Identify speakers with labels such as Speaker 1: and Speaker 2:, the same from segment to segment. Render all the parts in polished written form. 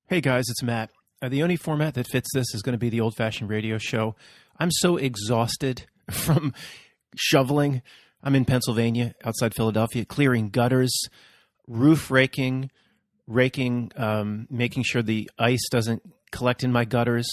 Speaker 1: Hey guys, it's Matt. The only format that fits this is going to be the old-fashioned radio show. I'm so exhausted from shoveling. I'm in Pennsylvania, outside Philadelphia, clearing gutters, roof raking, making sure the ice doesn't collect in my gutters.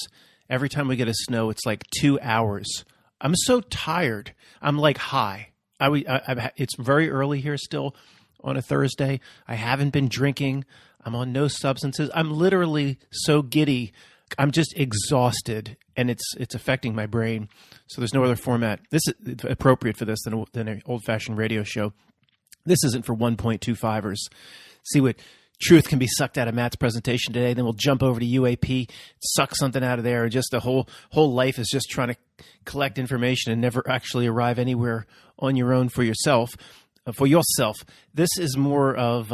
Speaker 1: Every time we get a snow, it's like 2 hours. I'm so tired. I'm like high. It's very early here still on a Thursday. I haven't been drinking. I'm on no substances. I'm literally so giddy. I'm just exhausted, and it's affecting my brain. So there's no other format. This is appropriate for this than an old-fashioned radio show. This isn't for 1.25ers. See what truth can be sucked out of Matt's presentation today. Then we'll jump over to UAP, suck something out of there. Just the whole life is just trying to collect information and never actually arrive anywhere on your own for yourself. This is more of,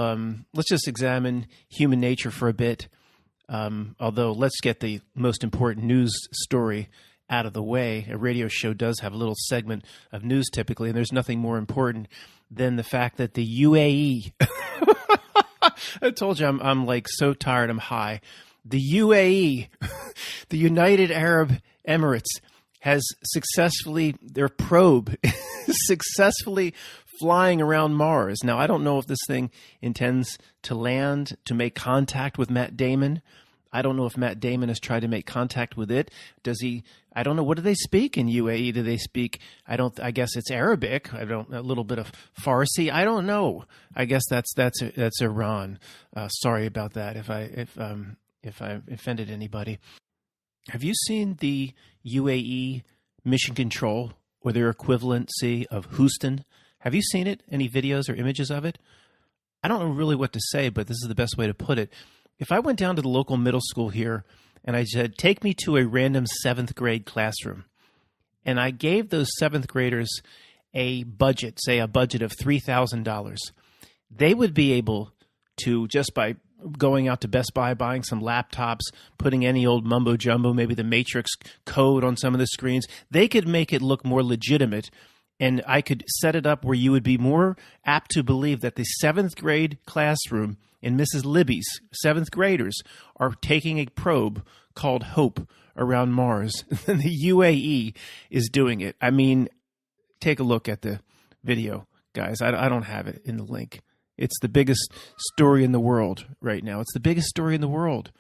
Speaker 1: let's just examine human nature for a bit. Although let's get the most important news story out of the way. A radio show does have a little segment of news typically, and there's nothing more important than the fact that the UAE, I told you I'm like so tired, I'm high. The UAE, the United Arab Emirates, has their probe successfully flying around Mars. Now, I don't know if this thing intends to land, to make contact with Matt Damon. I don't know if Matt Damon has tried to make contact with it. Does he? I don't know. What do they speak in UAE? Do they speak? I guess it's Arabic. A little bit of Farsi. I don't know. I guess that's Iran. Sorry about that if I offended anybody. Have you seen the UAE mission control or their equivalency of Houston? Have you seen it? Any videos or images of it? I don't know really what to say, but this is the best way to put it. If I went down to the local middle school here and I said, take me to a random 7th grade classroom, and I gave those 7th graders a budget, say a budget of $3,000, they would be able to, just by going out to Best Buy, buying some laptops, putting any old mumbo jumbo, maybe the Matrix code on some of the screens, they could make it look more legitimate. And I could set it up where you would be more apt to believe that the 7th grade classroom in Mrs. Libby's 7th graders are taking a probe called Hope around Mars than the UAE is doing it. I mean, take a look at the video, guys. I don't have it in the link. It's the biggest story in the world right now. It's the biggest story in the world.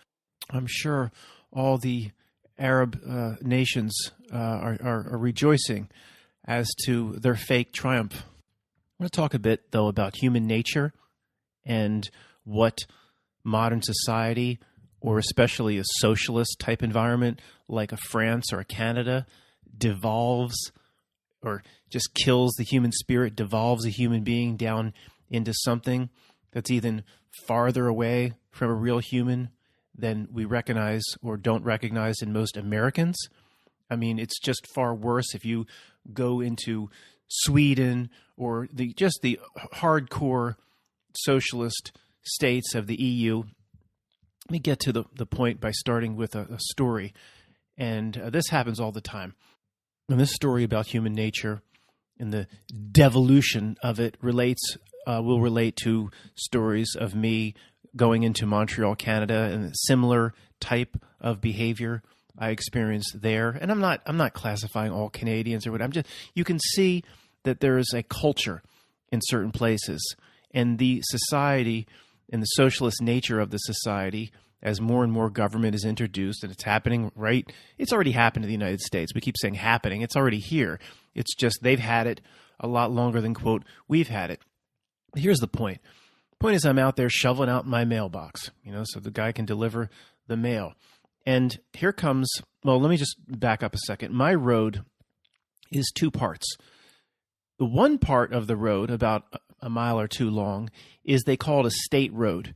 Speaker 1: I'm sure all the Arab nations are rejoicing as to their fake triumph. I want to talk a bit, though, about human nature and what modern society, or especially a socialist-type environment like a France or a Canada, devolves or just kills the human spirit, devolves a human being down into something that's even farther away from a real human than we recognize or don't recognize in most Americans. I mean, it's just far worse if you go into Sweden or the hardcore socialist states of the EU. Let me get to the point by starting with a story. And this happens all the time. And this story about human nature and the devolution of it will relate to stories of me going into Montreal, Canada, and a similar type of behavior I experienced there. And I'm not classifying all Canadians or what. You can see that there is a culture in certain places, and the society and the socialist nature of the society, as more and more government is introduced, and it's happening right. It's already happened in the United States. We keep saying happening. It's already here. It's just they've had it a lot longer than, quote, we've had it. But here's the point. The point is I'm out there shoveling out my mailbox, so the guy can deliver the mail. And here comes, well, let me just back up a second. My road is 2 parts. The one part of the road, about a mile or 2 long, is they call it a state road.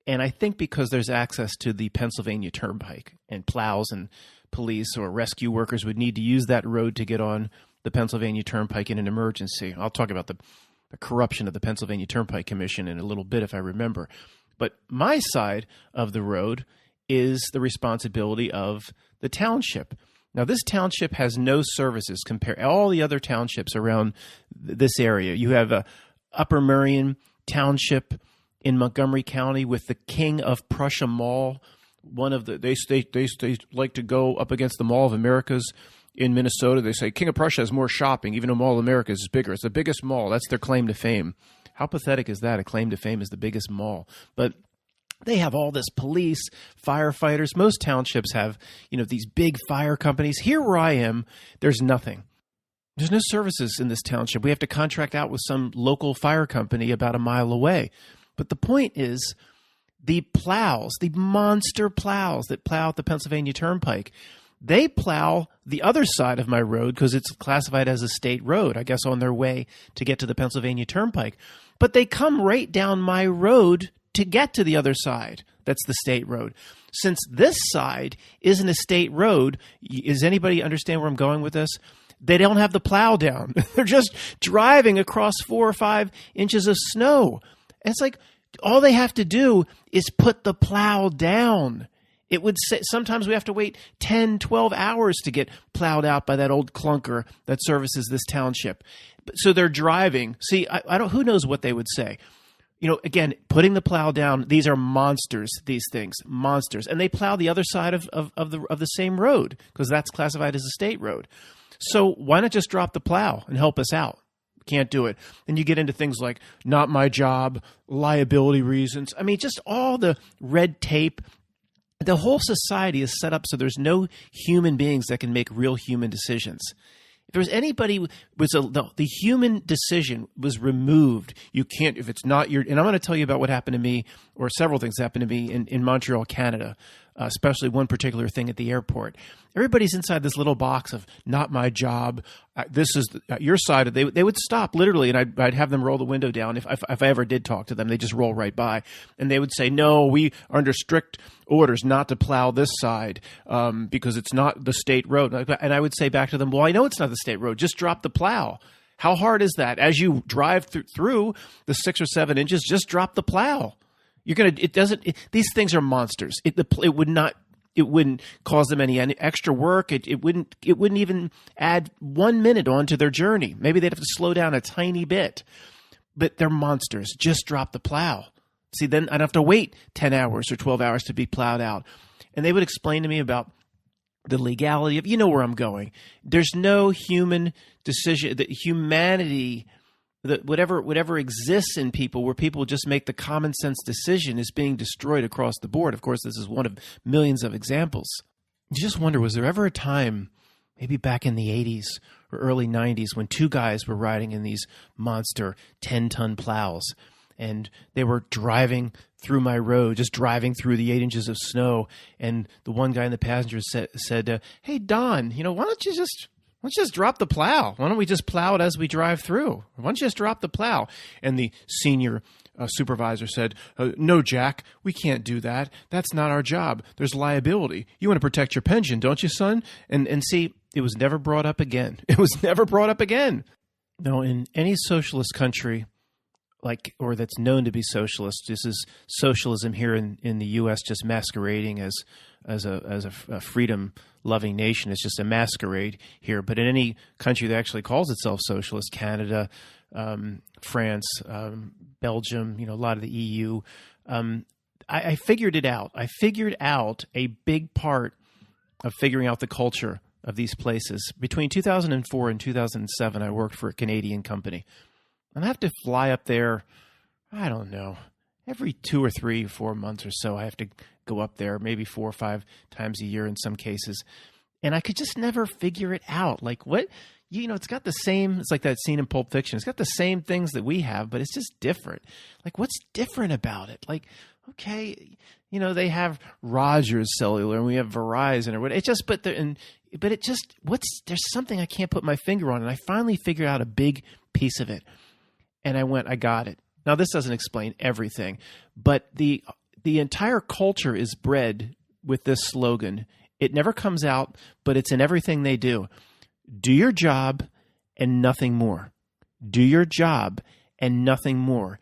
Speaker 1: And I think because there's access to the Pennsylvania Turnpike, and plows and police or rescue workers would need to use that road to get on the Pennsylvania Turnpike in an emergency. I'll talk about the corruption of the Pennsylvania Turnpike Commission in a little bit if I remember. But my side of the road is the responsibility of the township. Now, this township has no services compared to all the other townships around this area. You have Upper Merion Township in Montgomery County with the King of Prussia Mall, one of the they like to go up against the Mall of Americas in Minnesota. They say King of Prussia has more shopping, even though Mall of Americas is bigger. It's the biggest mall. That's their claim to fame. How pathetic is that? A claim to fame is the biggest mall. But they have all this police, firefighters. Most townships have, these big fire companies. Here where I am, there's nothing. There's no services in this township. We have to contract out with some local fire company about a mile away. But the point is, the plows, the monster plows that plow at the Pennsylvania Turnpike, they plow the other side of my road because it's classified as a state road, I guess on their way to get to the Pennsylvania Turnpike. But they come right down my road to get to the other side. That's the state road. Since this side isn't a state road, does anybody understand where I'm going with this? They don't have the plow down. They're just driving across 4 or 5 inches of snow. And it's like all they have to do is put the plow down. It would say sometimes we have to wait 10, 12 hours to get plowed out by that old clunker that services this township. So they're driving. See, I don't. Who knows what they would say? Again, putting the plow down. These are monsters. These things, monsters, and they plow the other side of the same road because that's classified as a state road. So why not just drop the plow and help us out? Can't do it. Then you get into things like not my job, liability reasons. I mean, just all the red tape. The whole society is set up so there's no human beings that can make real human decisions. If there was anybody, the human decision was removed. You can't, if it's not your, and I'm going to tell you about what happened to me, or several things happened to me in Montreal, Canada, especially one particular thing at the airport. Everybody's inside this little box of not my job. This is your side. They would stop literally, and I'd have them roll the window down. If I ever did talk to them, they just roll right by, and they would say, "No, we are under strict orders not to plow this side because it's not the state road." And I would say back to them, "Well, I know it's not the state road. Just drop the plow. How hard is that? As you drive through the 6 or 7 inches, just drop the plow. These things are monsters. It wouldn't cause them any extra work. It wouldn't even add 1 minute onto their journey. Maybe they'd have to slow down a tiny bit, but they're monsters. Just drop the plow. See, then I'd have to wait 10 hours or 12 hours to be plowed out. And they would explain to me about the legality of, where I'm going. There's no human decision, that humanity, that whatever exists in people, where people just make the common sense decision, is being destroyed across the board. Of course, this is one of millions of examples. You just wonder, was there ever a time, maybe back in the 80s or early 90s, when 2 guys were riding in these monster 10-ton plows, and they were driving through my road, just driving through the 8 inches of snow, and the one guy in the passenger said, "Hey, Don, why don't you just drop the plow? Why don't we just plow it as we drive through? Why don't you just drop the plow?" And the senior supervisor said, "No, Jack, we can't do that. That's not our job. There's liability. You want to protect your pension, don't you, son?" And see, it was never brought up again. It was never brought up again. No, in any socialist country, or that's known to be socialist, this is socialism here in the U.S. just masquerading as a freedom-loving nation. It's just a masquerade here. But in any country that actually calls itself socialist, Canada, France, Belgium, a lot of the EU, I figured it out. I figured out a big part of figuring out the culture of these places. Between 2004 and 2007, I worked for a Canadian company. And I have to fly up there, I don't know, every 2 or 3 or 4 months or so. I have to go up there, maybe 4 or 5 times a year in some cases. And I could just never figure it out. Like, what? It's got the same, it's like that scene in Pulp Fiction. It's got the same things that we have, but it's just different. Like, what's different about it? Like, okay, they have Rogers Cellular and we have Verizon or whatever. There's something I can't put my finger on. And I finally figured out a big piece of it. And I got it. Now, this doesn't explain everything, but the entire culture is bred with this slogan. It never comes out, but it's in everything they do. Do your job and nothing more. Do your job and nothing more.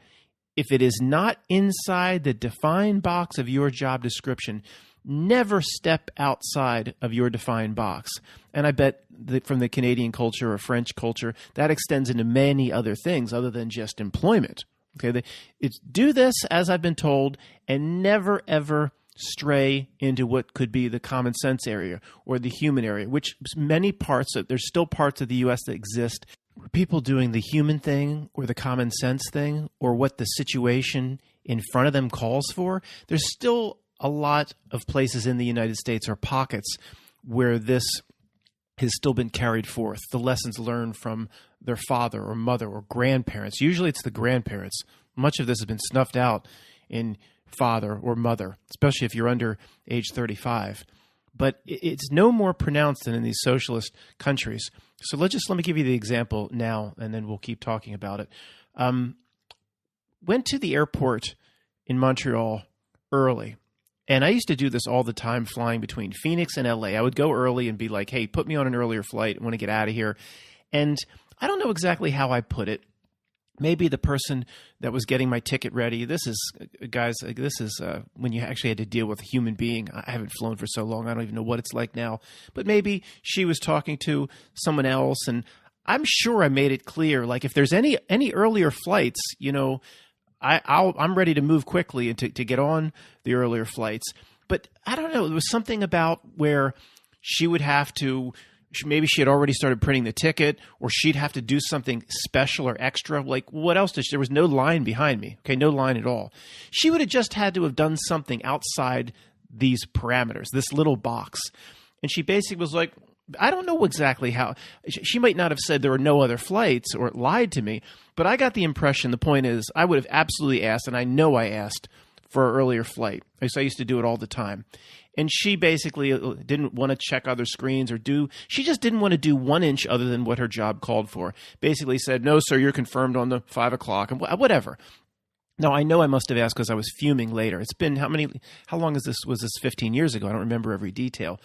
Speaker 1: If it is not inside the defined box of your job description, never step outside of your defined box. And I bet that from the Canadian culture or French culture, that extends into many other things other than just employment. Okay, it's do this as I've been told and never, ever stray into what could be the common sense area or the human area, which there's still parts of the U.S. that exist where people doing the human thing or the common sense thing or what the situation in front of them calls for. There's still a lot of places in the United States or pockets where this has still been carried forth, the lessons learned from their father or mother or grandparents. Usually it's the grandparents. Much of this has been snuffed out in father or mother, especially if you're under age 35. But it's no more pronounced than in these socialist countries. So let me give you the example now, and then we'll keep talking about it. Went to the airport in Montreal early. And I used to do this all the time, flying between Phoenix and LA. I would go early and be like, hey, put me on an earlier flight. I want to get out of here. And I don't know exactly how I put it. Maybe the person that was getting my ticket ready, this is when you actually had to deal with a human being. I haven't flown for so long. I don't even know what it's like now. But maybe she was talking to someone else. And I'm sure I made it clear, like if there's any earlier flights, I'm ready to move quickly and to get on the earlier flights. But I don't know. There was something about where she would have to, maybe she had already started printing the ticket, or she'd have to do something special or extra. Like what else there was no line behind me. Okay, no line at all. She would have just had to have done something outside these parameters, this little box. And she basically was like, I don't know exactly how. She might not have said there were no other flights or lied to me, but I got the impression, the point is, I would have absolutely asked, and I know I asked for an earlier flight. I used to do it all the time. And she basically didn't want to check other screens she just didn't want to do 1 inch other than what her job called for. Basically said, no, sir, you're confirmed on the 5 o'clock, and whatever. Now, I know I must have asked because I was fuming later. It's been, how long was this 15 years ago? I don't remember every detail.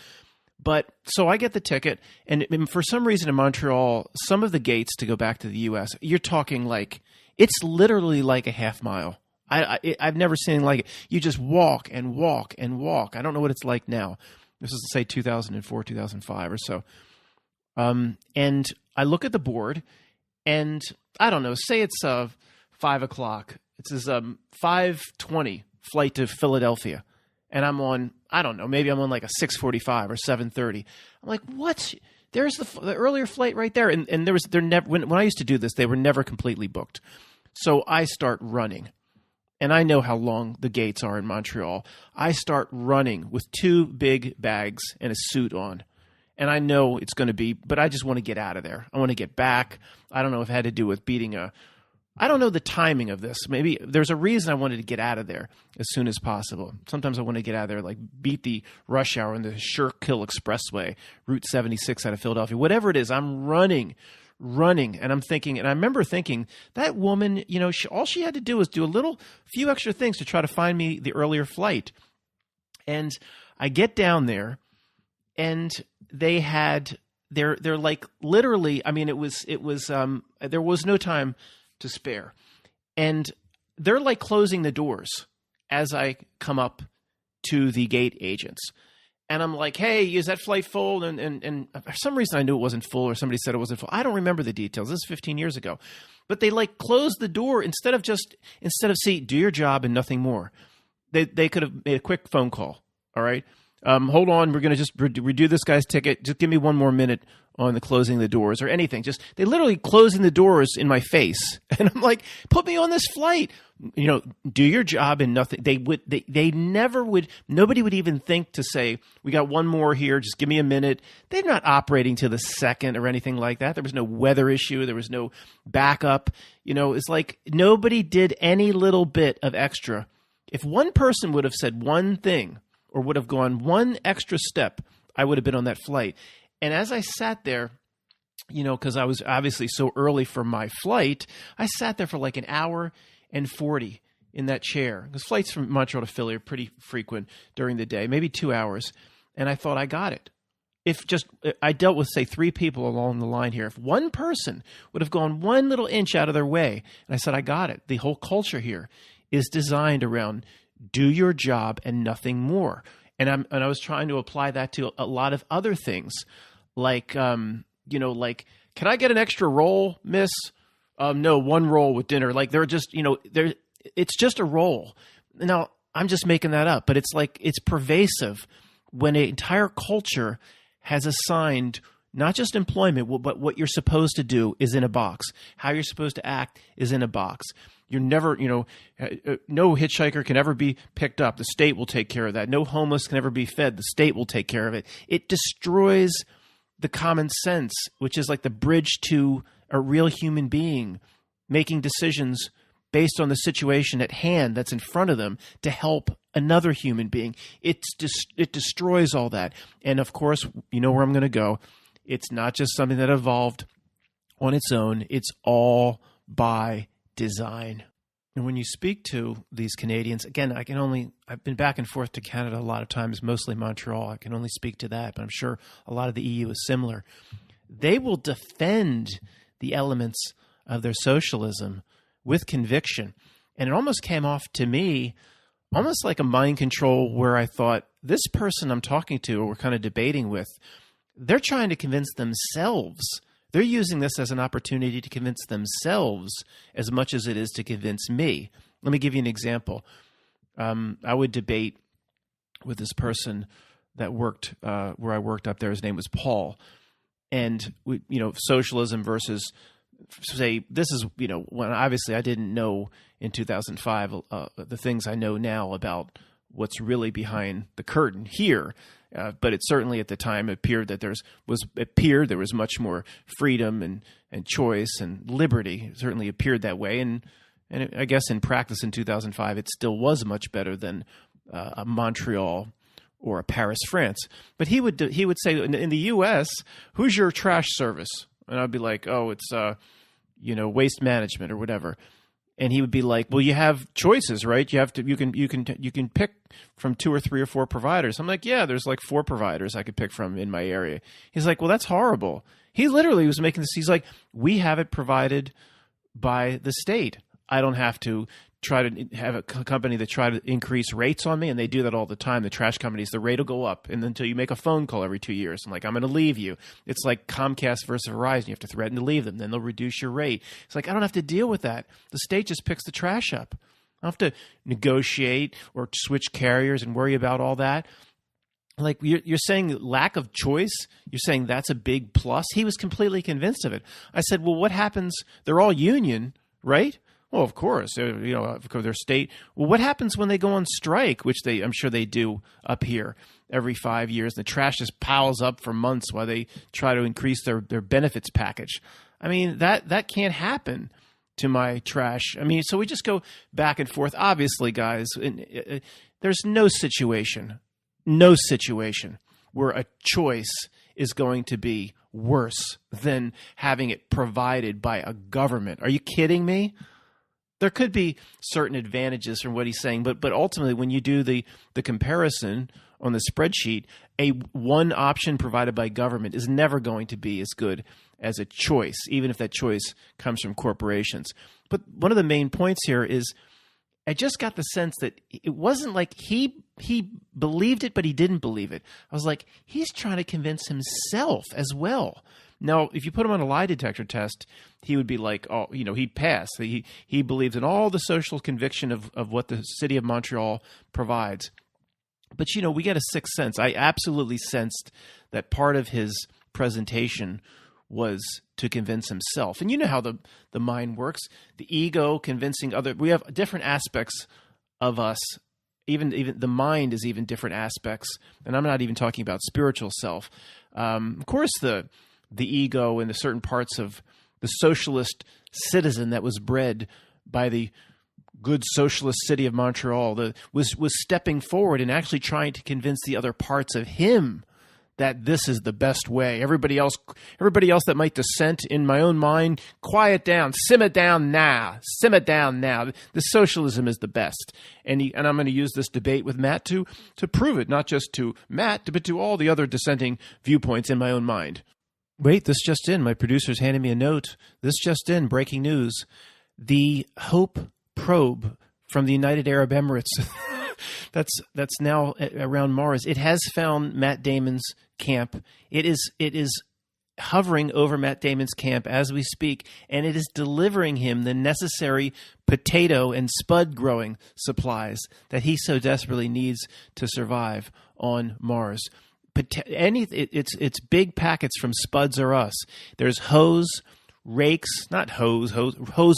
Speaker 1: But so I get the ticket, and for some reason in Montreal, some of the gates to go back to the U.S., you're talking like, it's literally like a half mile. I've never seen anything like it. You just walk and walk and walk. I don't know what it's like now. This is, say, 2004, 2005 or so. And I look at the board, and I don't know, say it's 5 o'clock. It says 5:20 flight to Philadelphia. And I'm on, I don't know, maybe I'm on like a 6:45 or 7:30. I'm like, what? There's the earlier flight right there. And they're never, when I used to do this, they were never completely booked. So I start running. And I know how long the gates are in Montreal. I start running with 2 big bags and a suit on. And I know it's going to be, but I just want to get out of there. I want to get back. I don't know if it had to do with I don't know the timing of this. Maybe there's a reason I wanted to get out of there as soon as possible. Sometimes I want to get out of there, like beat the rush hour in the Schuylkill Expressway, Route 76 out of Philadelphia. Whatever it is, I'm running. And I'm thinking, and I remember thinking, that woman, all she had to do was do a few extra things to try to find me the earlier flight. And I get down there, and they're like literally, I mean, it was there was no time to spare. And they're like closing the doors as I come up to the gate agents. And I'm like, hey, is that flight full? And for some reason I knew it wasn't full, or somebody said it wasn't full. I don't remember the details. This is 15 years ago. But they like closed the door instead of see, do your job and nothing more. They could have made a quick phone call. All right. Hold on. We're going to just redo this guy's ticket. Just give me 1 more minute on the closing the doors or anything. Just, they literally closing the doors in my face. And I'm like, put me on this flight, do your job and nothing. They never would, nobody would even think to say, we got 1 more here. Just give me a minute. They're not operating to the second or anything like that. There was no weather issue. There was no backup. It's like nobody did any little bit of extra. If one person would have said one thing or would have gone 1 extra step, I would have been on that flight. And as I sat there, because I was obviously so early for my flight, I sat there for like an hour and 40 in that chair. Because flights from Montreal to Philly are pretty frequent during the day, maybe 2 hours. And I thought, I got it. I dealt with, say, 3 people along the line here. If one person would have gone 1 little inch out of their way, and I said, I got it. The whole culture here is designed around do your job and nothing more. And I was trying to apply that to a lot of other things, like can I get an extra roll, miss? No, 1 roll with dinner. Like they're just it's just a roll. Now I'm just making that up, but it's like it's pervasive when an entire culture has assigned not just employment, but what you're supposed to do is in a box. How you're supposed to act is in a box. You're never, no hitchhiker can ever be picked up. The state will take care of that. No homeless can ever be fed. The state will take care of it. It destroys the common sense, which is like the bridge to a real human being making decisions based on the situation at hand that's in front of them to help another human being. It destroys all that. And of course, you know where I'm going to go. It's not just something that evolved on its own. It's all by design. And when you speak to these Canadians, again, I've been back and forth to Canada a lot of times, mostly Montreal. I can only speak to that, but I'm sure a lot of the EU is similar. They will defend the elements of their socialism with conviction. And it almost came off to me almost like a mind control where I thought, this person I'm talking to or we're kind of debating with, they're trying to convince themselves. They're using this as an opportunity to convince themselves as much as it is to convince me. Let me give you an example. I would debate with this person that worked where I worked up there. His name was Paul. And, socialism versus, say, this is, when obviously I didn't know in 2005 the things I know now about what's really behind the curtain here. But it certainly at the time appeared that there was much more freedom and choice and liberty. It certainly appeared that way, and I guess in practice in 2005, it still was much better than a Montreal or a Paris, France. But he would say in the U.S., who's your trash service? And I'd be like, oh, it's Waste Management or whatever. And he would be like, well, you have choices, right? You can pick from 2 or 3 or 4 providers. I'm like, yeah, there's like 4 providers I could pick from in my area. He's like, well, that's horrible. He literally was making this. He's like, we have it provided by the state. I don't have to try to have a company that try to increase rates on me, and they do that all the time. The trash companies, the rate will go up, and until you make a phone call every 2 years. I'm like, I'm going to leave you. It's like Comcast versus Verizon. You have to threaten to leave them. Then they'll reduce your rate. It's like, I don't have to deal with that. The state just picks the trash up. I don't have to negotiate or switch carriers and worry about all that. Like, you're saying lack of choice? You're saying that's a big plus? He was completely convinced of it. I said, well, what happens? They're all union, right? Well, of course, their state. Well, what happens when they go on strike, which I'm sure they do up here every 5 years? The trash just piles up for months while they try to increase their benefits package. I mean, that can't happen to my trash. I mean, so we just go back and forth. Obviously, guys, there's no situation where a choice is going to be worse than having it provided by a government. Are you kidding me? There could be certain advantages from what he's saying, but ultimately, when you do the comparison on the spreadsheet, one option provided by government is never going to be as good as a choice, even if that choice comes from corporations. But one of the main points here is I just got the sense that it wasn't like he believed it, but he didn't believe it. I was like, he's trying to convince himself as well. Now, if you put him on a lie detector test, he would be like, oh, he'd pass. He believes in all the social conviction of what the city of Montreal provides. But, we get a sixth sense. I absolutely sensed that part of his presentation was to convince himself. And you know how the mind works. The ego convincing other. We have different aspects of us. Even the mind is even different aspects. And I'm not even talking about spiritual self. Of course, the ego and the certain parts of the socialist citizen that was bred by the good socialist city of Montreal was stepping forward and actually trying to convince the other parts of him that this is the best way. Everybody else that might dissent in my own mind, quiet down, simmer down now. The socialism is the best. And I'm going to use this debate with Matt to prove it, not just to Matt, but to all the other dissenting viewpoints in my own mind. Wait, this just in. My producer's handed me a note. This just in, breaking news. The Hope probe from the United Arab Emirates that's now around Mars. It has found Matt Damon's camp. It is hovering over Matt Damon's camp as we speak, and it is delivering him the necessary potato and spud growing supplies that he so desperately needs to survive on Mars. It's big packets from Spuds R Us. There's hose, rakes, not hose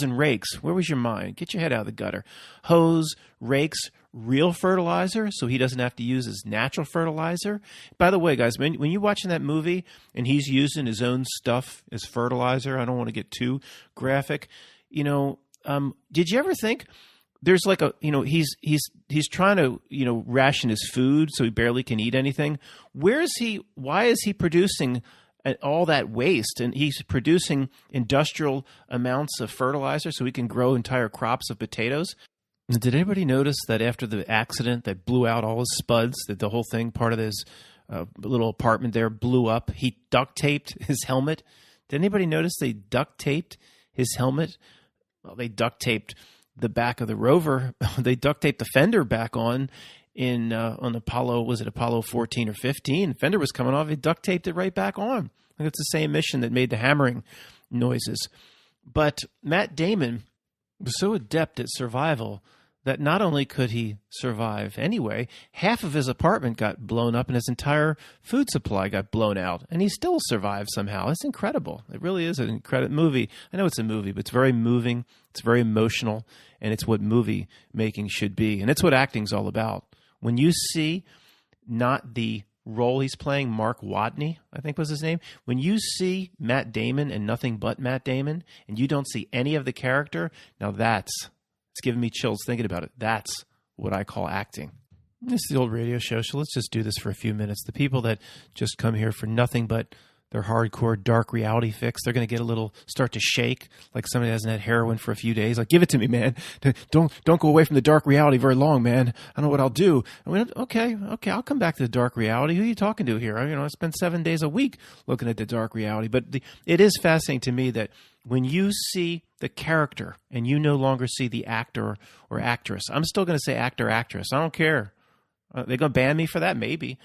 Speaker 1: and rakes. Where was your mind? Get your head out of the gutter. Hose, rakes, real fertilizer, so he doesn't have to use his natural fertilizer. By the way, guys, when you're watching that movie and he's using his own stuff as fertilizer, I don't want to get too graphic. Did you ever think there's like he's trying to ration his food so he barely can eat anything? Why is he producing all that waste, and he's producing industrial amounts of fertilizer so he can grow entire crops of potatoes? Did anybody notice that after the accident that blew out all his spuds, that the whole thing, part of his little apartment there, blew up? He duct taped his helmet. Did anybody notice they duct taped his helmet? Well, they duct taped the back of the rover. They duct taped the fender back on Apollo. Was it Apollo 14 or 15? Fender was coming off. He duct taped it right back on. I think it's the same mission that made the hammering noises. But Matt Damon was so adept at survival that not only could he survive anyway, half of his apartment got blown up and his entire food supply got blown out, and he still survived somehow. It's incredible. It really is an incredible movie. I know it's a movie, but it's very moving, it's very emotional, and it's what movie making should be. And it's what acting's all about. When you see not the role he's playing, Mark Watney, I think was his name, when you see Matt Damon and nothing but Matt Damon, and you don't see any of the character, now it's giving me chills thinking about it. That's what I call acting. This is the old radio show, so let's just do this for a few minutes. The people that just come here for nothing but their hardcore dark reality fix, they're going to get start to shake like somebody hasn't had heroin for a few days. Like, give it to me, man. Don't go away from the dark reality very long, man. I don't know what I'll do. I mean, okay, I'll come back to the dark reality. Who are you talking to here? I spend 7 days a week looking at the dark reality. But it is fascinating to me that when you see the character and you no longer see the actor or actress, I'm still going to say actor, actress. I don't care. They're going to ban me for that? Maybe.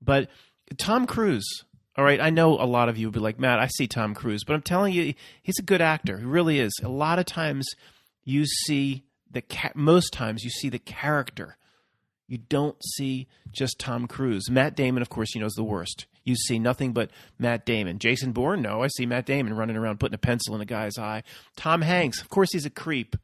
Speaker 1: But Tom Cruise, all right, I know a lot of you will be like, Matt, I see Tom Cruise, but I'm telling you, he's a good actor. He really is. A lot of times you see most times you see the character. You don't see just Tom Cruise. Matt Damon, of course, is the worst. You see nothing but Matt Damon. Jason Bourne, no, I see Matt Damon running around putting a pencil in a guy's eye. Tom Hanks, of course, he's a creep.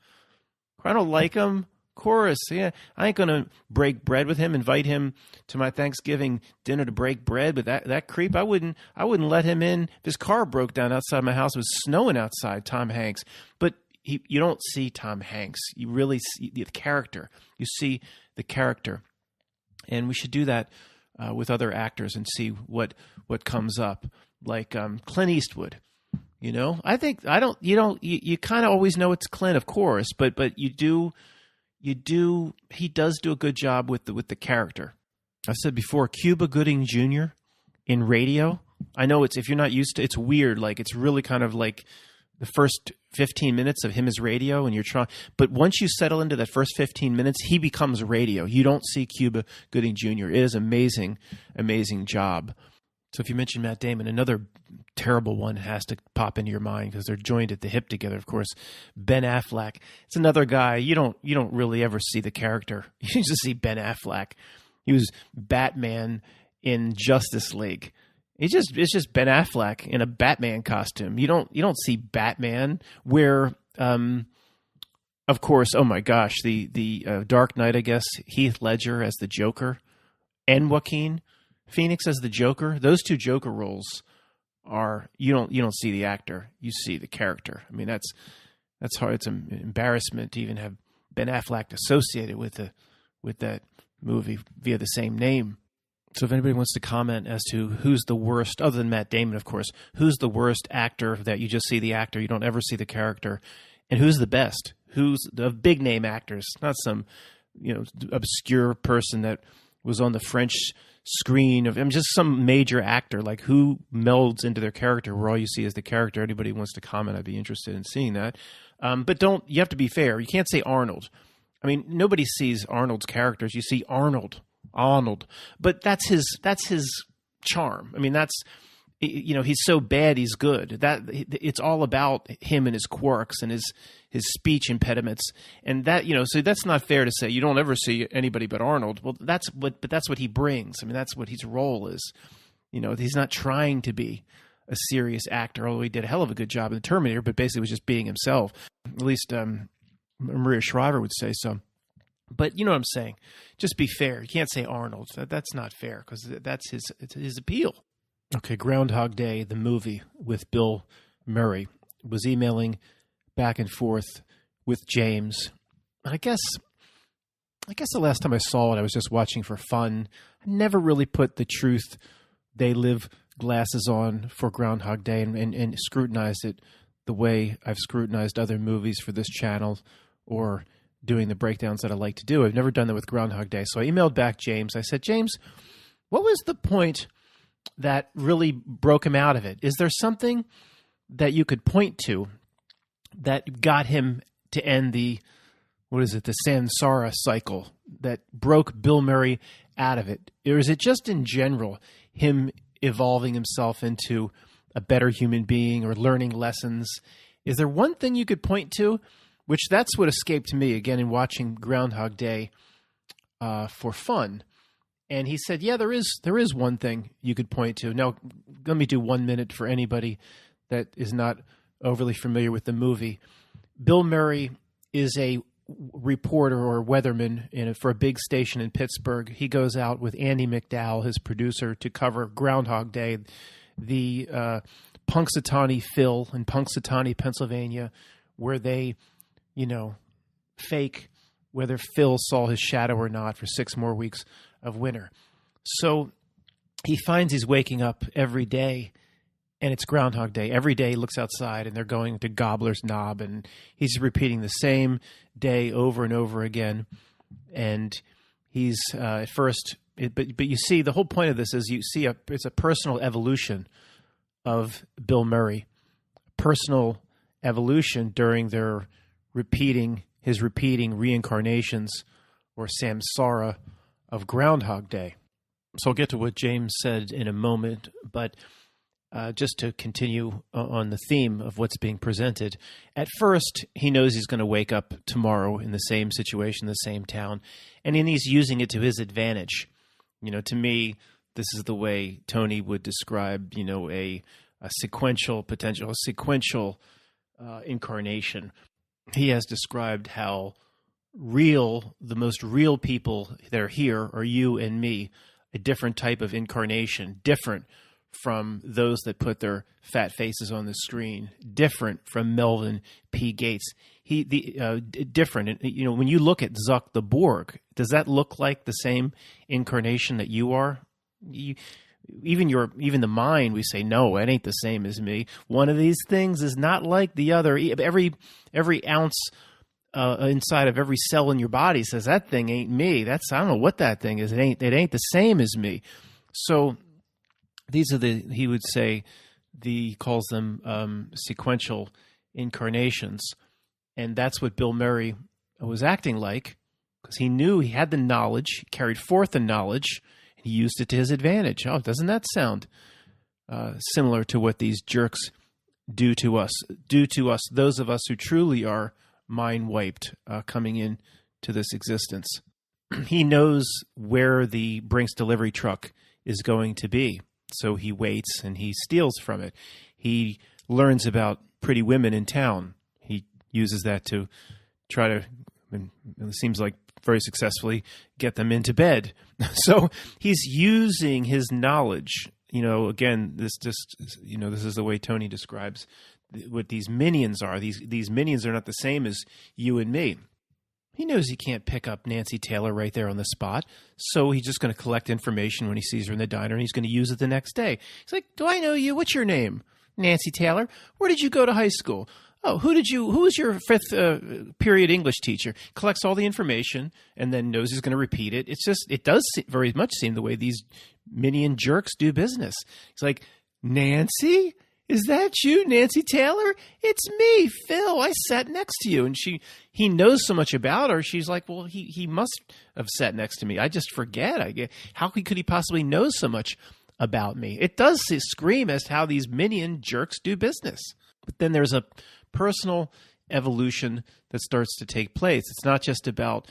Speaker 1: I don't like him. Of course, yeah. I ain't going to break bread with him, invite him to my Thanksgiving dinner to break bread. But that creep, I wouldn't let him in. If his car broke down outside my house, it was snowing outside, Tom Hanks. But you don't see Tom Hanks. You really see the character. You see the character. And we should do that with other actors and see what comes up. Like Clint Eastwood. You kind of always know it's Clint, of course, but he does do a good job with the character. I've said before, Cuba Gooding Jr. in radio. I know if you're not used to, it's weird. Like, it's really kind of like the first 15 minutes of him as radio, and but once you settle into that first 15 minutes, he becomes radio. You don't see Cuba Gooding Jr. It is amazing, amazing job. So if you mention Matt Damon, another terrible one has to pop into your mind because they're joined at the hip together. Of course, Ben Affleck. It's another guy you don't really ever see the character. You just see Ben Affleck. He was Batman in Justice League. It's just Ben Affleck in a Batman costume. You don't see Batman where, of course, oh my gosh, the Dark Knight, I guess, Heath Ledger as the Joker and Joaquin Phoenix as the Joker. Those two Joker roles are you don't see the actor, you see the character. I mean, that's hard. It's an embarrassment to even have Ben Affleck associated with that movie via the same name. So if anybody wants to comment as to who's the worst, other than Matt Damon, of course, who's the worst actor that you just see the actor, you don't ever see the character, and who's the best? Who's the big name actors, not some obscure person that was on the French screen just some major actor, like who melds into their character where all you see is the character. Anybody wants to comment, I'd be interested in seeing that. But you have to be fair. You can't say Arnold. I mean, nobody sees Arnold's characters. You see Arnold, but that's his charm. I mean, he's so bad he's good. That it's all about him and his quirks and his speech impediments, and that so that's not fair to say you don't ever see anybody but Arnold. Well, that's what he brings. I mean, that's what his role is. He's not trying to be a serious actor, although he did a hell of a good job in The Terminator, but basically was just being himself. At least Maria Shriver would say so. But you know what I'm saying? Just be fair. You can't say Arnold. That's not fair because that's his appeal. Okay, Groundhog Day, the movie with Bill Murray, was emailing back and forth with James. I guess the last time I saw it, I was just watching for fun. I never really put the truth they live glasses on for Groundhog Day and scrutinized it the way I've scrutinized other movies for this channel or doing the breakdowns that I like to do. I've never done that with Groundhog Day. So I emailed back James. I said, James, what was the point that really broke him out of it? Is there something that you could point to that got him to end the samsara cycle that broke Bill Murray out of it? Or is it just in general him evolving himself into a better human being or learning lessons? Is there one thing you could point to? Which that's what escaped me, again, in watching Groundhog Day for fun. And he said, yeah, there is one thing you could point to. Now, let me do 1 minute for anybody that is not overly familiar with the movie. Bill Murray is a reporter or weatherman for a big station in Pittsburgh. He goes out with Andy McDowell, his producer, to cover Groundhog Day, the Punxsutawney Phil in Punxsutawney, Pennsylvania, where they fake whether Phil saw his shadow or not for 6 more weeks of winter. So he finds he's waking up every day, and it's Groundhog Day. Every day he looks outside, and they're going to Gobbler's Knob, and he's repeating the same day over and over again. And he's at first, but you see, the whole point of this is you see it's a personal evolution of Bill Murray, personal evolution during their repeating reincarnations or samsara of Groundhog Day. So I'll get to what James said in a moment, but just to continue on the theme of what's being presented. At first, he knows he's going to wake up tomorrow in the same situation, the same town, and then he's using it to his advantage. To me, this is the way Tony would describe, a sequential potential, a sequential incarnation. He has described how the most real people that are here are you and me, a different type of incarnation, different from those that put their fat faces on the screen, different from Melvin P. Gates. Different. And, when you look at Zuck the Borg, does that look like the same incarnation that you are? Even the mind, we say, no, it ain't the same as me. One of these things is not like the other. Every ounce inside of every cell in your body says that thing ain't me. I don't know what that thing is. It ain't the same as me. So these are he would say, he calls them sequential incarnations, and that's what Bill Murray was acting like, because he knew he had the knowledge, he carried forth the knowledge. He used it to his advantage. Oh, doesn't that sound similar to what these jerks do to us? Those of us who truly are mind wiped coming into this existence. He knows where the Brinks delivery truck is going to be, so he waits and he steals from it. He learns about pretty women in town. He uses that to try to, and it seems like very successfully, get them into bed. So he's using his knowledge. Again, this is the way Tony describes what these minions are. These minions are not the same as you and me. He knows he can't pick up Nancy Taylor right there on the spot, so he's just going to collect information when he sees her in the diner, and he's going to use it the next day. He's like, do I know you? What's your name? Nancy Taylor. Where did you go to high school? Oh, who was your 5th period English teacher? Collects all the information and then knows he's going to repeat it. It does very much seem the way these minion jerks do business. He's like, Nancy? Is that you, Nancy Taylor? It's me, Phil. I sat next to you. And he knows so much about her. She's like, well, he must have sat next to me. I just forget. How could he possibly know so much about me. It does scream as to how these minion jerks do business. But then there's a personal evolution that starts to take place. It's not just about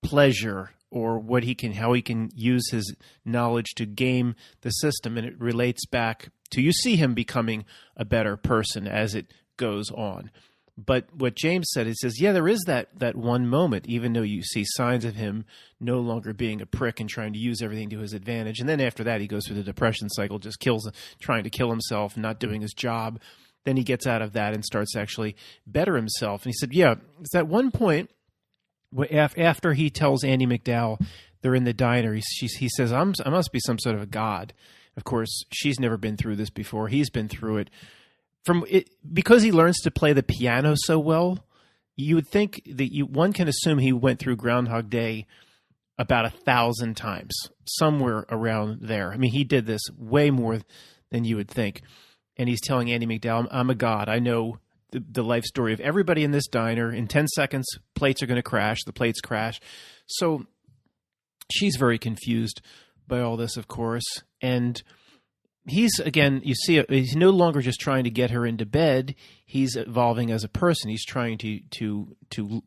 Speaker 1: pleasure or how he can use his knowledge to game the system, and it relates back to you see him becoming a better person as it goes on. But what James said, he says, yeah, there is that one moment, even though you see signs of him no longer being a prick and trying to use everything to his advantage. And then after that, he goes through the depression cycle, just trying to kill himself, not doing his job. Then he gets out of that and starts to actually better himself. And he said, yeah, it's that one point after he tells Andie MacDowell they're in the diner, he says, I must be some sort of a god. Of course, she's never been through this before. He's been through it. Because he learns to play the piano so well, you would think that one can assume he went through Groundhog Day about 1,000 times, somewhere around there. I mean, he did this way more than you would think. And he's telling Andie MacDowell, I'm a god. I know the life story of everybody in this diner. In 10 seconds, plates are going to crash. The plates crash. So she's very confused by all this, of course. And he's, again, you see, he's no longer just trying to get her into bed. He's evolving as a person. He's trying to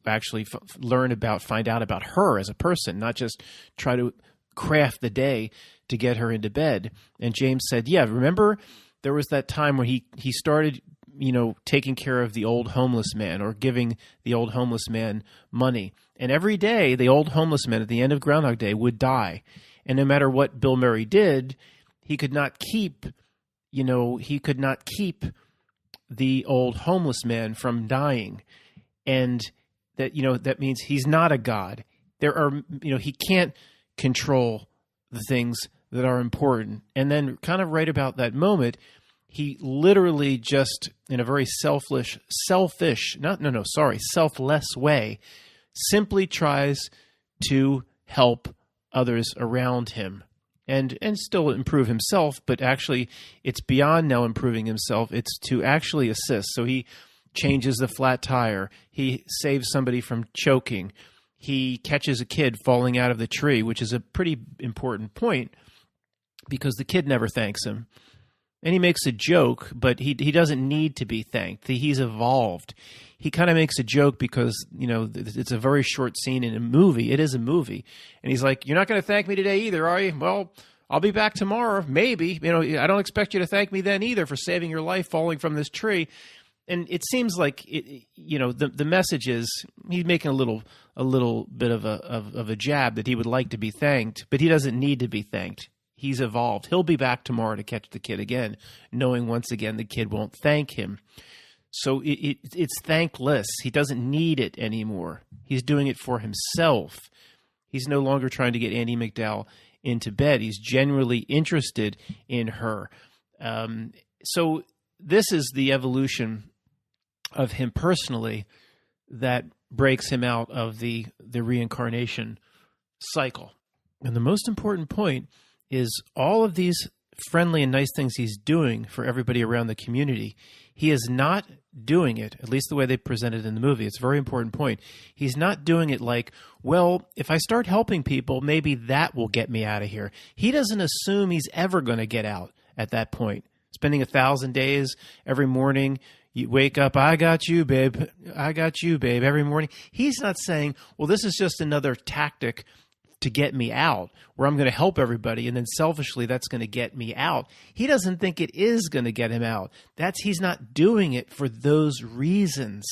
Speaker 1: actually find out about her as a person, not just try to craft the day to get her into bed. And James said, yeah, remember there was that time when he started, taking care of the old homeless man or giving the old homeless man money. And every day, the old homeless man at the end of Groundhog Day would die. And no matter what Bill Murray did, he could not keep the old homeless man from dying. And that means he's not a god. He can't control the things that are important. And then kind of right about that moment, he literally just, in a very selfless way, simply tries to help others around him and still improve himself. But actually, it's beyond now improving himself. It's to actually assist. So he changes the flat tire. He saves somebody from choking. He catches a kid falling out of the tree, which is a pretty important point because the kid never thanks him. And he makes a joke, but he doesn't need to be thanked. He's evolved. He kind of makes a joke because, it's a very short scene in a movie. It is a movie. And he's like, you're not going to thank me today either, are you? Well, I'll be back tomorrow, maybe. I don't expect you to thank me then either for saving your life falling from this tree. And it seems like, the message is he's making a little bit of a jab that he would like to be thanked, but he doesn't need to be thanked. He's evolved. He'll be back tomorrow to catch the kid again, knowing once again the kid won't thank him. So it's thankless. He doesn't need it anymore. He's doing it for himself. He's no longer trying to get Andie MacDowell into bed. He's genuinely interested in her. So this is the evolution of him personally that breaks him out of the reincarnation cycle. And the most important point is all of these friendly and nice things he's doing for everybody around the community, he is not doing it, at least the way they present it in the movie. It's a very important point. He's not doing it like, well, if I start helping people, maybe that will get me out of here. He doesn't assume he's ever going to get out at that point. Spending 1,000 days every morning, you wake up, I got you, babe. I got you, babe, every morning. He's not saying, well, this is just another tactic to get me out, where I'm going to help everybody, and then selfishly that's going to get me out. He doesn't think it is going to get him out. He's not doing it for those reasons.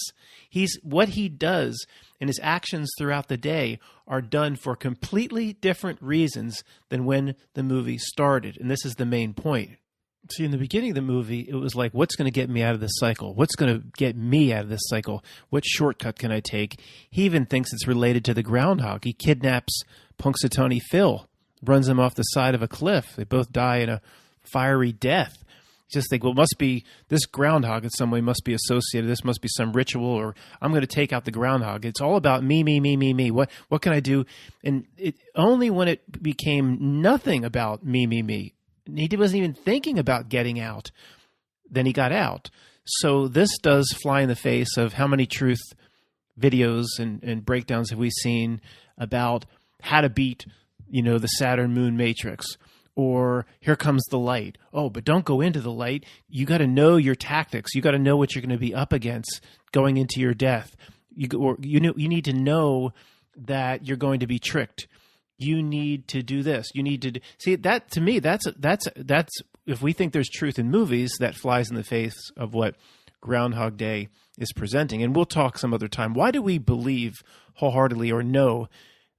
Speaker 1: What he does and his actions throughout the day are done for completely different reasons than when the movie started. And this is the main point. See, in the beginning of the movie, it was like, what's going to get me out of this cycle? What's going to get me out of this cycle? What shortcut can I take? He even thinks it's related to the groundhog. He kidnaps Punxsutawney Phil, runs him off the side of a cliff. They both die in a fiery death. You just think, well, it must be this groundhog in some way must be associated. This must be some ritual, or I'm going to take out the groundhog. It's all about me, me, me, me, me. What can I do? And only when it became nothing about me, me, me, he wasn't even thinking about getting out, then he got out. So this does fly in the face of how many truth videos and breakdowns have we seen about how to beat, the Saturn Moon Matrix, Or here comes the light. Oh, but don't go into the light. You got to know your tactics. You got to know what you're going to be up against going into your death. You need to know that you're going to be tricked. You need to do this. You need to see that. To me, that's if we think there's truth in movies, that flies in the face of what Groundhog Day is presenting. And we'll talk some other time. Why do we believe wholeheartedly or know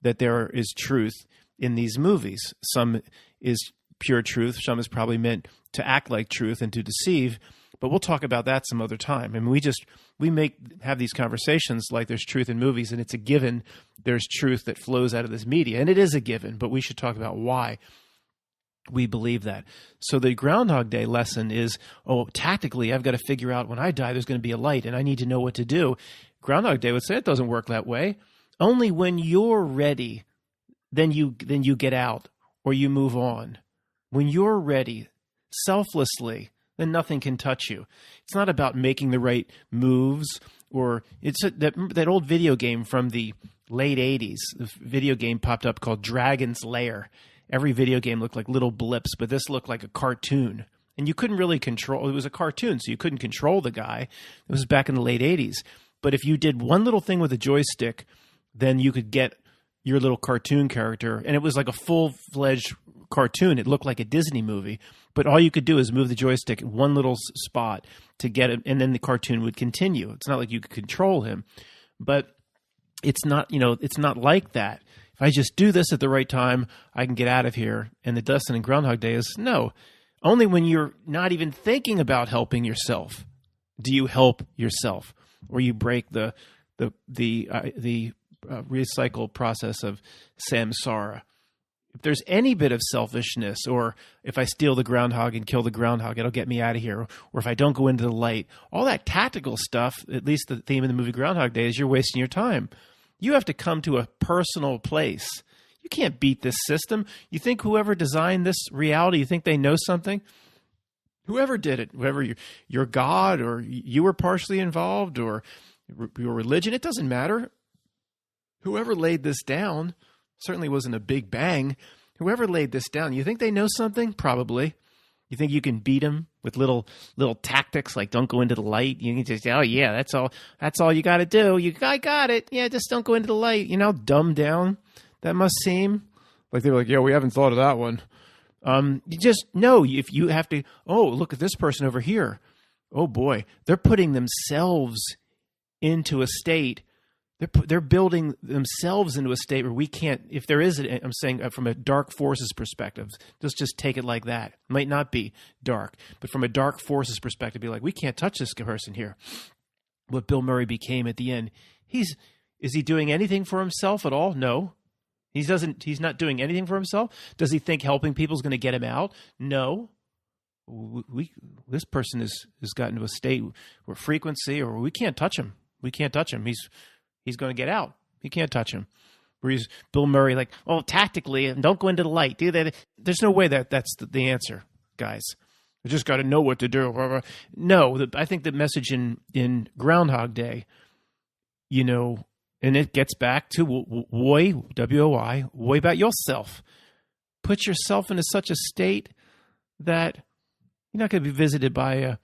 Speaker 1: that there is truth in these movies? Some is pure truth. Some is probably meant to act like truth and to deceive. But we'll talk about that some other time. I mean, we have these conversations like there's truth in movies, and it's a given there's truth that flows out of this media. And it is a given, but we should talk about why we believe that. So the Groundhog Day lesson is, tactically, I've got to figure out when I die, there's going to be a light, and I need to know what to do. Groundhog Day would say it doesn't work that way. Only when you're ready, then you get out or you move on. When you're ready, selflessly, then nothing can touch you. It's not about making the right moves, or it's that old video game from the late 80s. The video game popped up called Dragon's Lair. Every video game looked like little blips, but this looked like a cartoon. And you couldn't really control, it was a cartoon, so you couldn't control the guy. It was back in the late 80s. But if you did one little thing with a joystick, then you could get your little cartoon character. And it was like a full-fledged cartoon. It looked like a Disney movie. But all you could do is move the joystick in one little spot to get it, and then the cartoon would continue. It's not like you could control him. But it's not, it's not like that. If I just do this at the right time, I can get out of here. And the lesson in Groundhog Day is no. Only when you're not even thinking about helping yourself do you help yourself, or you break the recycle process of samsara. If there's any bit of selfishness, or if I steal the groundhog and kill the groundhog, it'll get me out of here, or if I don't go into the light, all that tactical stuff, at least the theme of the movie Groundhog Day, is you're wasting your time. You have to come to a personal place. You can't beat this system. You think whoever designed this reality, you think they know something? Whoever did it, whoever your God, or you were partially involved, or your religion, it doesn't matter. Whoever laid this down, certainly wasn't a big bang. Whoever laid this down, you think they know something? Probably. You think you can beat them with little tactics like don't go into the light? You can just say, oh yeah, that's all you got to do. I got it. Yeah, just don't go into the light. You know how dumbed down that must seem. Like they were like, yeah, we haven't thought of that one. You just know if you have to. Oh, look at this person over here. Oh boy, they're putting themselves into a state. They're building themselves into a state where we can't, if there is, I'm saying from a dark forces perspective, let's just take it like that. It might not be dark, but from a dark forces perspective, be like, we can't touch this person here. What Bill Murray became at the end, is he doing anything for himself at all? No. He's not doing anything for himself. Does he think helping people is going to get him out? No. This person has gotten to a state where frequency, or we can't touch him. We can't touch him. He's going to get out. You can't touch him. Whereas Bill Murray, like, oh, tactically, and don't go into the light. Do that. There's no way that's the answer, guys. You just got to know what to do. No, I think the message in Groundhog Day, and it gets back to woi, W-O-I, woi about yourself. Put yourself into such a state that you're not going to be visited by a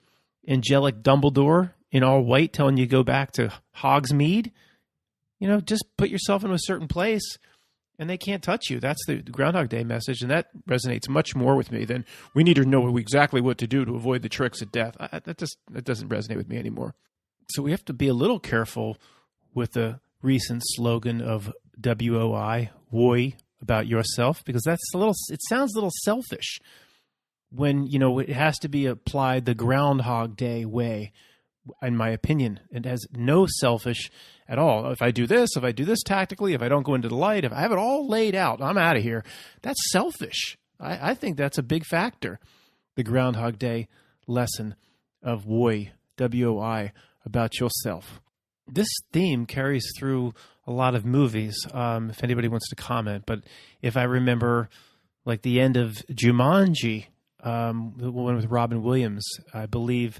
Speaker 1: angelic Dumbledore in all white telling you to go back to Hogsmeade. Just put yourself into a certain place and they can't touch you. That's the Groundhog Day message, and that resonates much more with me than we need to know exactly what to do to avoid the tricks of death. That doesn't resonate with me anymore. So we have to be a little careful with the recent slogan of WOI, woi, about yourself, because it sounds a little selfish when, it has to be applied the Groundhog Day way. In my opinion, it has no selfish at all. If I do this tactically, if I don't go into the light, if I have it all laid out, I'm out of here. That's selfish. I think that's a big factor. The Groundhog Day lesson of woi, W-O-I, about yourself. This theme carries through a lot of movies, if anybody wants to comment. But if I remember, like the end of Jumanji, the one with Robin Williams, I believe...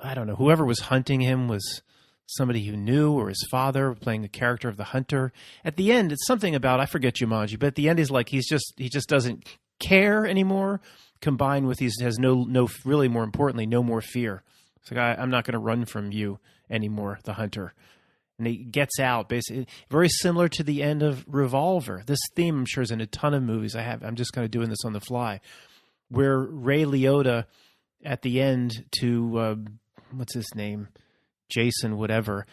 Speaker 1: I don't know, whoever was hunting him was somebody who knew, or his father, playing the character of the hunter. At the end, it's something about, I forget Jumanji, but at the end he's like, he just doesn't care anymore, combined with he has no really, more importantly, no more fear. It's like, I'm not going to run from you anymore, the hunter. And he gets out, basically very similar to the end of Revolver. This theme, I'm sure, is in a ton of movies. I'm just kind of doing this on the fly, where Ray Liotta at the end to what's his name, Jason, whatever.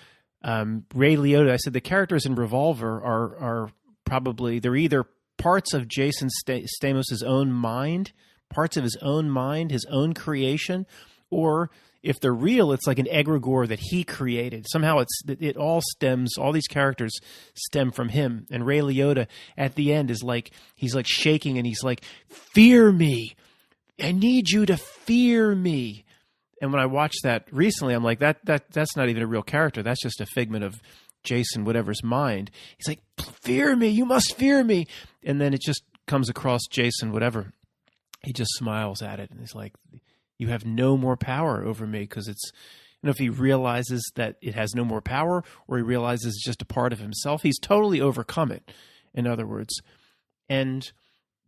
Speaker 1: Ray Liotta. I said the characters in Revolver are probably, they're either parts of Jason Stamos' own mind, parts of his own mind, his own creation, or if they're real, it's like an egregore that he created. Somehow it all stems, all these characters stem from him. And Ray Liotta at the end is like, he's like shaking and he's like, fear me. I need you to fear me. And when I watched that recently, I'm like, that's not even a real character. That's just a figment of Jason, whatever's mind. He's like, fear me. You must fear me. And then it just comes across Jason, whatever. He just smiles at it. And he's like, you have no more power over me, because it's, if he realizes that it has no more power, or he realizes it's just a part of himself, he's totally overcome it, in other words. And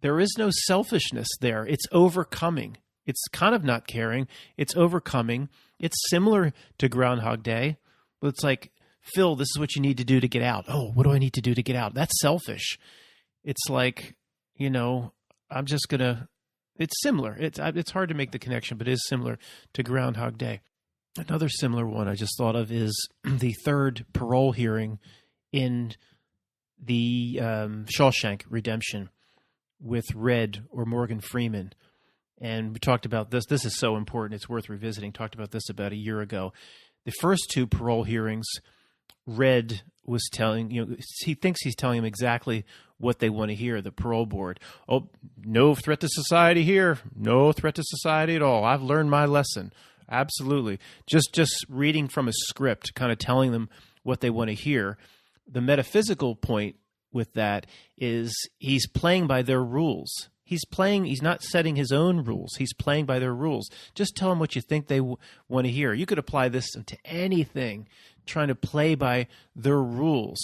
Speaker 1: there is no selfishness there. It's overcoming. It's kind of not caring. It's overcoming. It's similar to Groundhog Day. But it's like, Phil, this is what you need to do to get out. Oh, what do I need to do to get out? That's selfish. It's like, I'm just going to, it's similar. It's hard to make the connection, but it is similar to Groundhog Day. Another similar one I just thought of is the third parole hearing in the Shawshank Redemption with Red, or Morgan Freeman. And we talked about this. This is so important. It's worth revisiting. Talked about this about a year ago. The first two parole hearings, Red was telling, he thinks he's telling him exactly what they want to hear, the parole board. Oh, no threat to society here. No threat to society at all. I've learned my lesson. Absolutely. Just reading from a script, kind of telling them what they want to hear. The metaphysical point with that is he's playing by their rules. He's not setting his own rules. He's playing by their rules. Just tell them what you think they want to hear. You could apply this to anything, trying to play by their rules.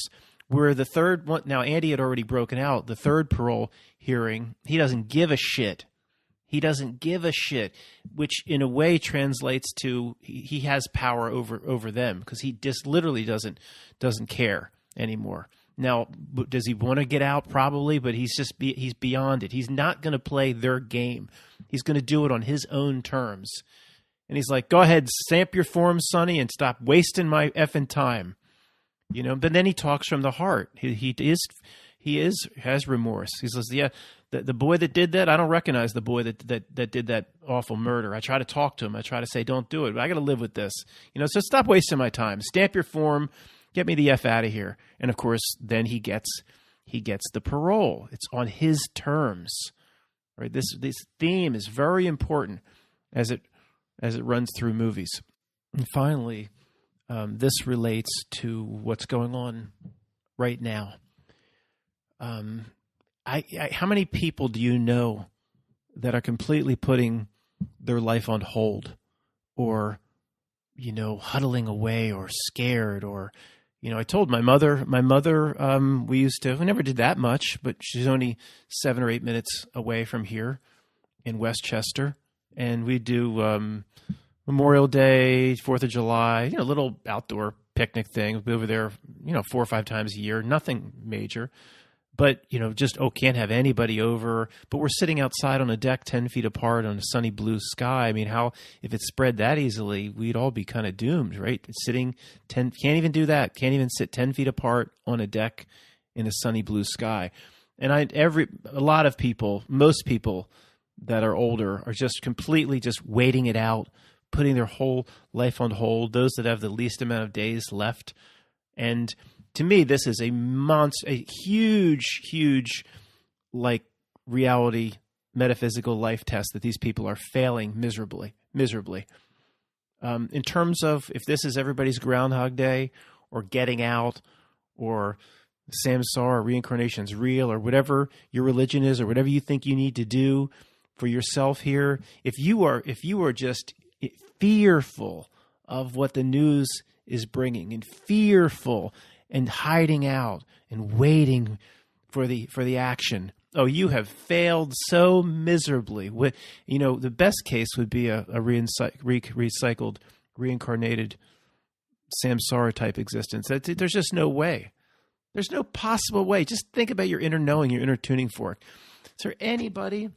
Speaker 1: Where the third one, now Andy had already broken out, the third parole hearing, he doesn't give a shit. He doesn't give a shit, which in a way translates to he has power over them, because he just literally doesn't care anymore. Now, does he want to get out? Probably, but he's beyond it. He's not going to play their game. He's going to do it on his own terms. And he's like, go ahead, stamp your form, Sonny, and stop wasting my effing time. But then he talks from the heart. He has remorse. He says, yeah, the boy that did that, I don't recognize the boy that did that awful murder. I try to talk to him. I try to say, don't do it. But I got to live with this. So stop wasting my time. Stamp your form. Get me the F out of here. And of course, then he gets the parole. It's on his terms. Right? This theme is very important as it runs through movies. And finally, this relates to what's going on right now. How many people do you know that are completely putting their life on hold, or huddling away, or scared, or I told my mother, we never did that much, but she's only 7 or 8 minutes away from here in Westchester. And we do Memorial Day, 4th of July, a little outdoor picnic thing. We'll be over there, 4 or 5 times a year, nothing major. But, can't have anybody over. But we're sitting outside on a deck 10 feet apart on a sunny blue sky. I mean, if it spread that easily, we'd all be kind of doomed, right? Sitting 10, can't even do that. Can't even sit 10 feet apart on a deck in a sunny blue sky. And a lot of people, most people that are older are just completely just waiting it out, putting their whole life on hold, those that have the least amount of days left. And to me, this is a huge, like, reality, metaphysical life test that these people are failing miserably. In terms of if this is everybody's Groundhog Day, or getting out, or Samsara, or reincarnation's real, or whatever your religion is, or whatever you think you need to do for yourself here, if you are just fearful of what the news is bringing, and fearful and hiding out and waiting for the action. Oh, you have failed so miserably. The best case would be a recycled, reincarnated samsara type existence. There's just no way. There's no possible way. Just think about your inner knowing, your inner tuning fork. Is there anybody,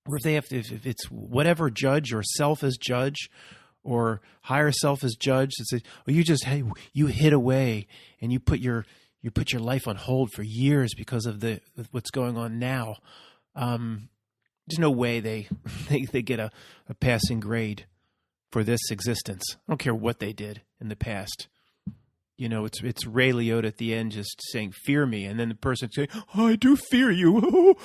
Speaker 1: or if it's whatever judge or self as judge or higher self as judge, that says, oh, you hid away and you put your life on hold for years because of what's going on now. There's no way they get a passing grade for this existence. I don't care what they did in the past. It's Ray Liotta at the end just saying, fear me. And then the person saying, oh, I do fear you.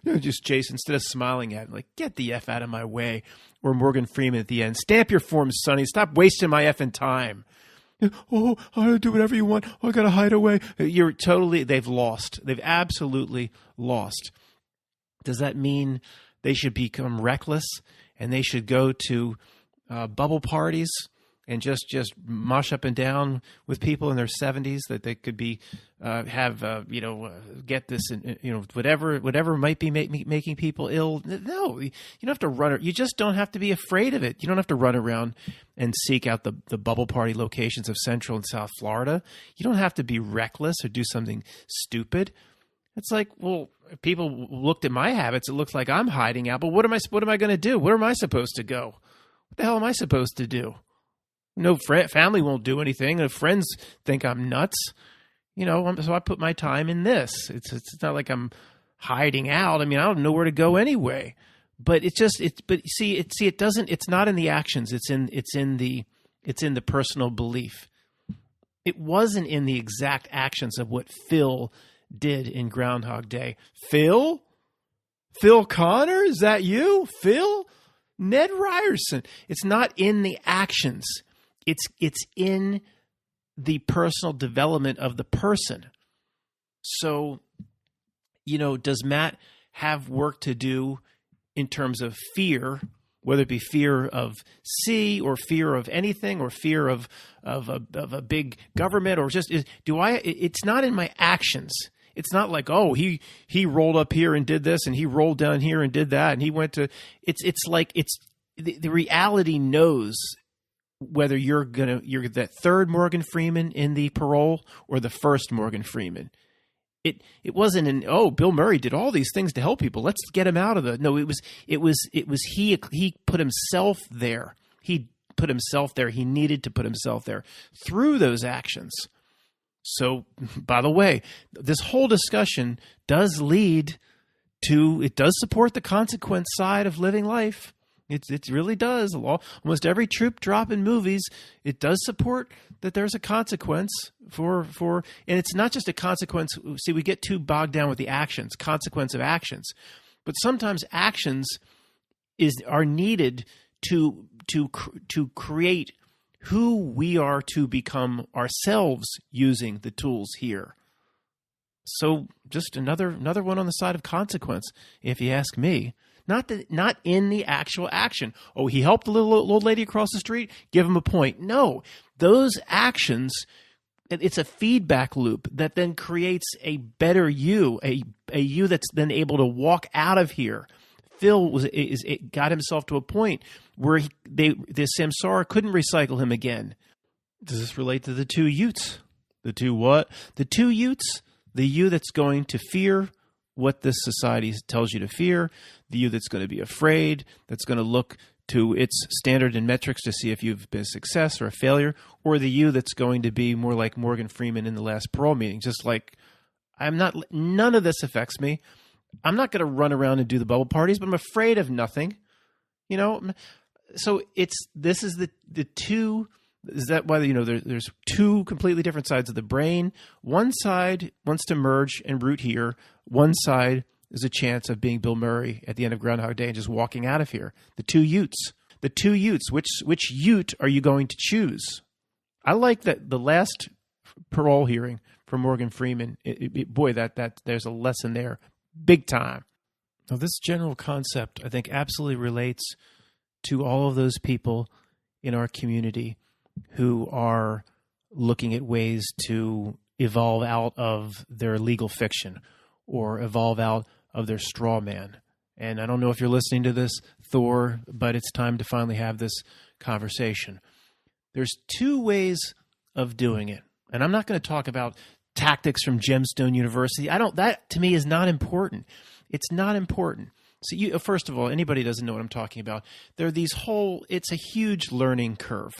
Speaker 1: Just Jason, instead of smiling at him, like, get the F out of my way. Or Morgan Freeman at the end, stamp your forms, Sonny. Stop wasting my effing time. Oh, I'll do whatever you want. Oh, I got to hide away. They've lost. They've absolutely lost. Does that mean they should become reckless and they should go to bubble parties and just mosh up and down with people in their 70s, that they could be get this and whatever might be making people ill? No, you don't have to run. You just don't have to be afraid of it. You don't have to run around and seek out the bubble party locations of Central and South Florida. You don't have to be reckless or do something stupid. It's like, well, if people looked at my habits, it looks like I'm hiding out. But what am I going to do? Where am I supposed to go? What the hell am I supposed to do? No, family won't do anything. If friends think I'm nuts, so I put my time in this. It's not like I'm hiding out. I mean, I don't know where to go anyway. But it's not in the actions. It's in the personal belief. It wasn't in the exact actions of what Phil did in Groundhog Day. Phil Connor, is that you? Phil? Ned Ryerson. It's not in the actions. It's in the personal development of the person. So, does Matt have work to do in terms of fear, whether it be fear of C or fear of anything or fear of a big government, or just it's not in my actions. It's not like, oh, he rolled up here and did this and he rolled down here and did that and he went to it's like the reality knows whether you're that third Morgan Freeman in the parole or the first Morgan Freeman. It wasn't Bill Murray did all these things to help people. Let's get him out of the. No, it was he put himself there. He put himself there. He needed to put himself there through those actions. So, by the way, this whole discussion does support the consequence side of living life. It really does. Almost every troop drop in movies, it does support that there's a consequence for, and it's not just a consequence. See, we get too bogged down with the actions, consequence of actions, but sometimes actions are needed to create who we are to become ourselves using the tools here. So just another one on the side of consequence, if you ask me. Not in the actual action. Oh, he helped the little old lady across the street? Give him a point. No, those actions, it's a feedback loop that then creates a better you, a you that's then able to walk out of here. Phil got himself to a point where the samsara couldn't recycle him again. Does this relate to the two Utes? The two what? The two Utes, the you that's going to fear what this society tells you to fear, the you that's going to be afraid, that's going to look to its standard and metrics to see if you've been a success or a failure, or the you that's going to be more like Morgan Freeman in the last parole meeting, just like, none of this affects me. I'm not going to run around and do the bubble parties, but I'm afraid of nothing. So this is the two. Is that why there's two completely different sides of the brain? One side wants to merge and root here. One side is a chance of being Bill Murray at the end of Groundhog Day and just walking out of here. The two Utes. Which Ute are you going to choose? I like that the last parole hearing for Morgan Freeman. Boy, that there's a lesson there, big time. Now, this general concept, I think, absolutely relates to all of those people in our community who are looking at ways to evolve out of their legal fiction or evolve out of their straw man. And I don't know if you're listening to this, Thor, but it's time to finally have this conversation. There's two ways of doing it. And I'm not going to talk about tactics from Gemstone University. That to me is not important. It's not important. So first of all, anybody doesn't know what I'm talking about. It's a huge learning curve.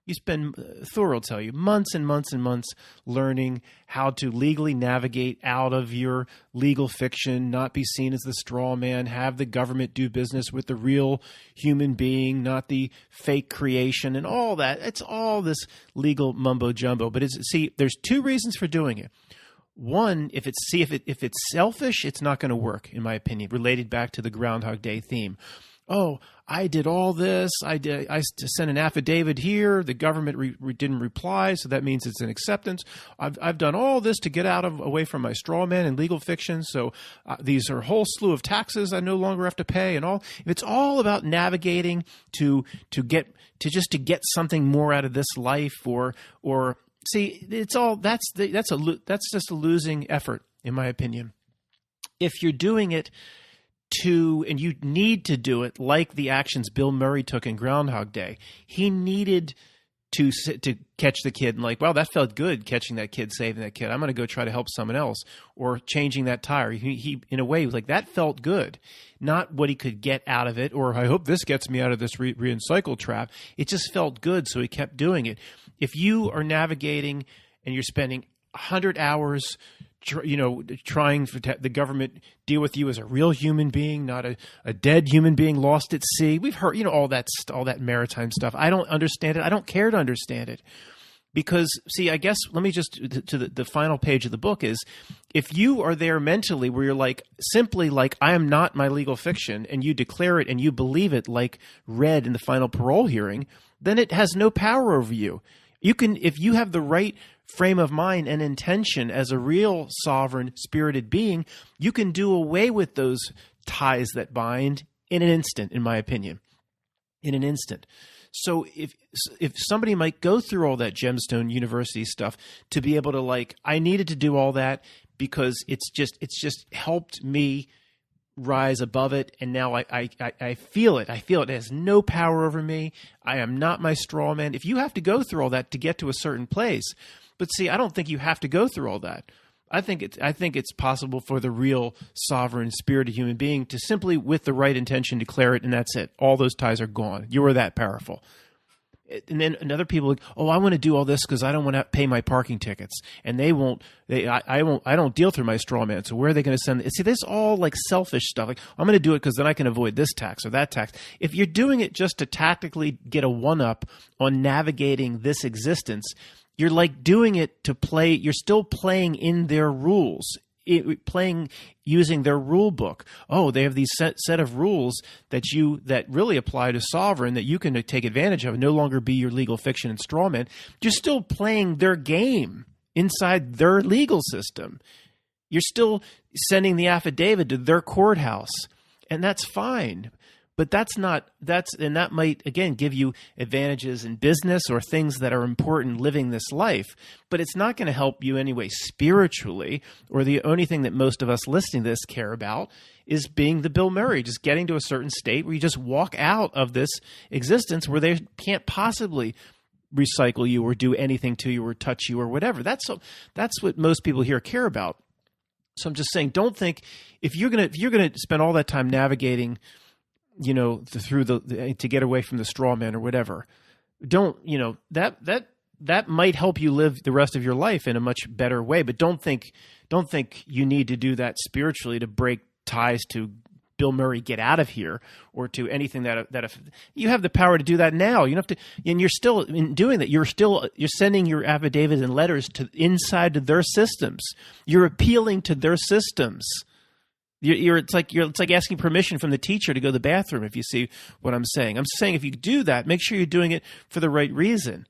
Speaker 1: You spend, Thor will tell you, months and months and months learning how to legally navigate out of your legal fiction, not be seen as the straw man, have the government do business with the real human being, not the fake creation and all that. It's all this legal mumbo jumbo. But there's two reasons for doing it. One, if it's selfish, it's not going to work, in my opinion, related back to the Groundhog Day theme. Oh, I did all this. I sent an affidavit here. The government didn't reply, so that means it's an acceptance. I've done all this to get away from my straw man and legal fiction. So these are a whole slew of taxes I no longer have to pay, and all. If it's all about navigating to get something more out of this life, or see, it's all that's just a losing effort, in my opinion. If you're doing it and you need to do it like the actions Bill Murray took in Groundhog Day. He needed to catch the kid and like, wow, that felt good, catching that kid, saving that kid. I'm going to go try to help someone else, or changing that tire. He in a way was like, that felt good, not what he could get out of it, or I hope this gets me out of this recycle trap. It just felt good, so he kept doing it. If you are navigating and you're spending 100 hours trying for the government deal with you as a real human being, not a dead human being lost at sea. We've heard, all that maritime stuff. I don't understand it. I don't care to understand it. Because, see, I guess, let me just, to the final page of the book is, if you are there mentally where you're simply I am not my legal fiction, and you declare it and you believe it like read in the final parole hearing, then it has no power over you. You can, if you have the right frame of mind and intention as a real sovereign spirited being, you can do away with those ties that bind in an instant, in my opinion. In an instant. So if somebody might go through all that Gemstone University stuff to be able to I needed to do all that because it's just helped me rise above it, and now I feel it. I feel it has no power over me. I am not my straw man. If you have to go through all that to get to a certain place, but see, I don't think you have to go through all that. I think it's possible for the real sovereign spirited human being to simply, with the right intention, declare it, and that's it. All those ties are gone. You are that powerful. And then other people I want to do all this because I don't want to pay my parking tickets, and I don't deal through my straw man. So where are they going to send? See, this is all selfish stuff. I'm going to do it because then I can avoid this tax or that tax. If you're doing it just to tactically get a one-up on navigating this existence, you're doing it to play. You're still playing in their rules. Using their rule book. Oh, they have these set of rules that really apply to sovereign that you can take advantage of and no longer be your legal fiction and straw man. You're still playing their game inside their legal system. You're still sending the affidavit to their courthouse, and that's fine. But and that might, again, give you advantages in business or things that are important living this life. But it's not going to help you anyway spiritually, or the only thing that most of us listening to this care about is being the Bill Murray, just getting to a certain state where you just walk out of this existence where they can't possibly recycle you or do anything to you or touch you or whatever. That's what most people here care about. So I'm just saying, don't think if you're gonna spend all that time navigating to get away from the straw man or whatever, that might help you live the rest of your life in a much better way. But don't think you need to do that spiritually to break ties to Bill Murray, get out of here, or to anything that if you have the power to do that now. You don't have to, and you're still in doing that. You're sending your affidavits and letters inside their systems. You're appealing to their systems. It's like asking permission from the teacher to go to the bathroom, if you see what I'm saying. I'm saying if you do that, make sure you're doing it for the right reason.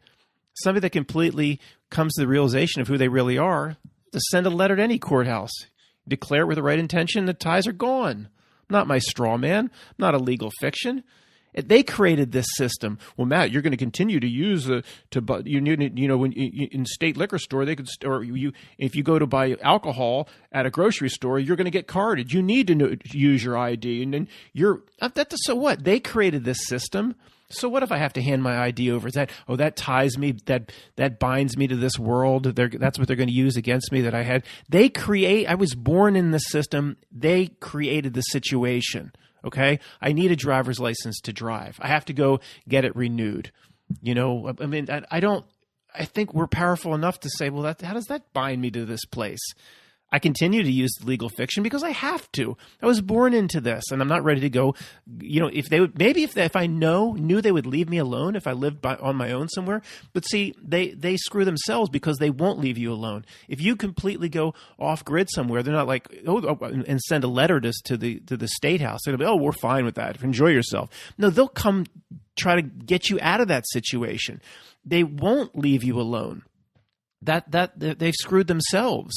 Speaker 1: Somebody that completely comes to the realization of who they really are, to send a letter to any courthouse. Declare it with the right intention, the ties are gone. I'm not my straw man. I'm not a legal fiction. They created this system. Well, Matt, you're going to continue to use in state liquor store, they could, or if you go to buy alcohol at a grocery store, you're going to get carded. You need to use your ID, and then so what? They created this system. So what if I have to hand my ID over? Is that, that ties me, that binds me to this world? That's what they're going to use against me that I had. I was born in this system. They created the situation. Okay? I need a driver's license to drive. I have to go get it renewed. I mean, I think we're powerful enough to say, well, how does that bind me to this place? I continue to use legal fiction because I have to. I was born into this, and I'm not ready to go. If they would, maybe if I knew they would leave me alone if I lived on my own somewhere. But see, they screw themselves because they won't leave you alone. If you completely go off grid somewhere, they're not like and send a letter to the state house. They'll be, we're fine with that. Enjoy yourself. No, they'll come try to get you out of that situation. They won't leave you alone. That they've screwed themselves.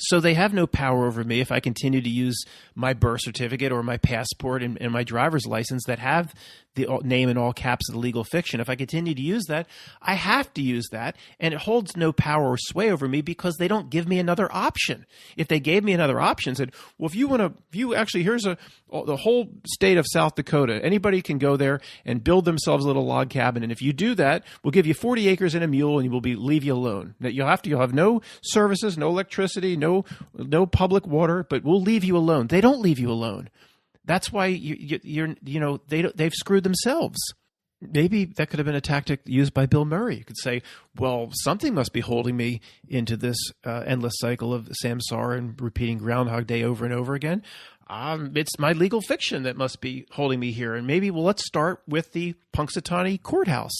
Speaker 1: So they have no power over me if I continue to use my birth certificate or my passport and my driver's license that have the name in all caps of the legal fiction. If I continue to use that, I have to use that, and it holds no power or sway over me because they don't give me another option. If they gave me another option, said, well, here's the whole state of South Dakota. Anybody can go there and build themselves a little log cabin, and if you do that, we'll give you 40 acres and a mule, and leave you alone. You'll have no services, no electricity, no public water, but we'll leave you alone. They don't leave you alone. That's why they've screwed themselves. Maybe that could have been a tactic used by Bill Murray. You could say, well, something must be holding me into this endless cycle of samsara and repeating Groundhog Day over and over again. It's my legal fiction that must be holding me here. And maybe, let's start with the Punxsutawney courthouse.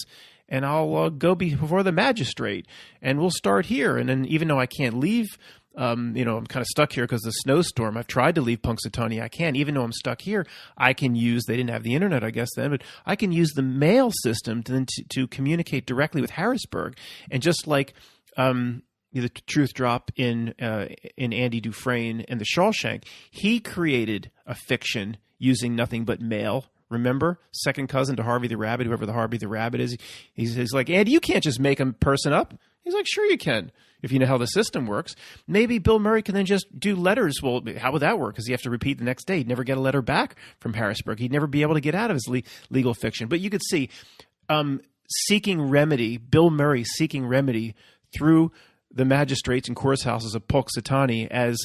Speaker 1: And I'll go before the magistrate, and we'll start here. And then even though I can't leave, I'm kind of stuck here because of the snowstorm. I've tried to leave Punxsutawney. I can't. Even though I'm stuck here, I can use – they didn't have the internet, I guess, then. But I can use the mail system to communicate directly with Harrisburg. And just like the truth drop in Andy Dufresne and the Shawshank, he created a fiction using nothing but mail. Remember? Second cousin to Harvey the Rabbit, whoever the Harvey the Rabbit is. He's like, Andy, you can't just make a person up. He's like, sure you can, if you know how the system works. Maybe Bill Murray can then just do letters. Well, how would that work? Because you have to repeat the next day. He'd never get a letter back from Harrisburg. He'd never be able to get out of his legal fiction. But you could see Bill Murray seeking remedy through the magistrates and courthouses of Punxsutawney as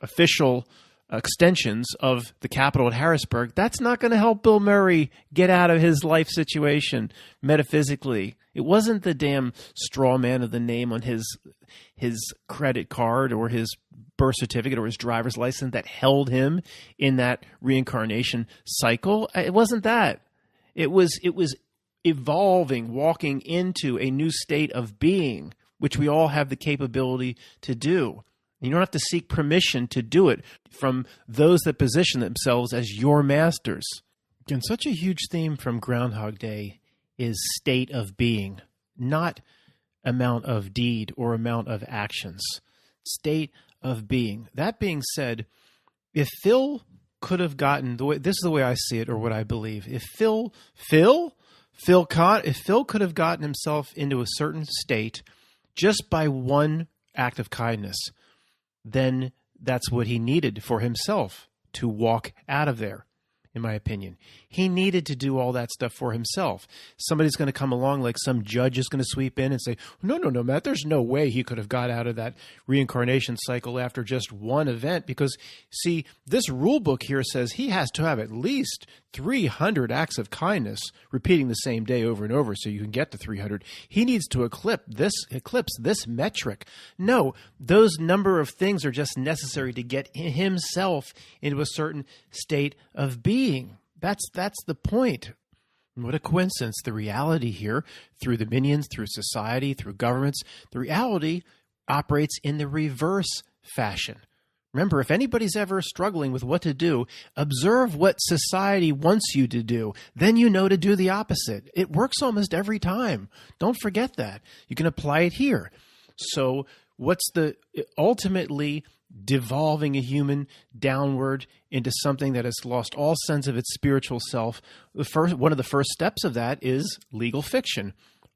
Speaker 1: official extensions of the Capitol at Harrisburg. That's not going to help Bill Murray get out of his life situation metaphysically. It wasn't the damn straw man of the name on his credit card or his birth certificate or his driver's license that held him in that reincarnation cycle. It wasn't that. It was evolving, walking into a new state of being, which we all have the capability to do. You don't have to seek permission to do it from those that position themselves as your masters. And such a huge theme from Groundhog Day is state of being, not amount of deed or amount of actions. State of being. That being said, if Phil could have gotten this is the way I see it, or what I believe. If Phil could have gotten himself into a certain state just by one act of kindness, then that's what he needed for himself to walk out of there, in my opinion. He needed to do all that stuff for himself. Somebody's going to come along, like some judge is going to sweep in and say, no, Matt, there's no way he could have got out of that reincarnation cycle after just one event. Because, see, this rule book here says he has to have at least 300 acts of kindness repeating the same day over and over so you can get to 300. He needs to eclipse this metric. No, those number of things are just necessary to get himself into a certain state of being. That's the point. What a coincidence. The reality here, through the minions, through society, through governments, the reality operates in the reverse fashion. Remember, if anybody's ever struggling with what to do, observe what society wants you to do. Then you know to do the opposite. It works almost every time. Don't forget that. You can apply it here. So ultimately, devolving a human downward into something that has lost all sense of its spiritual self. One of the first steps of that is legal fiction.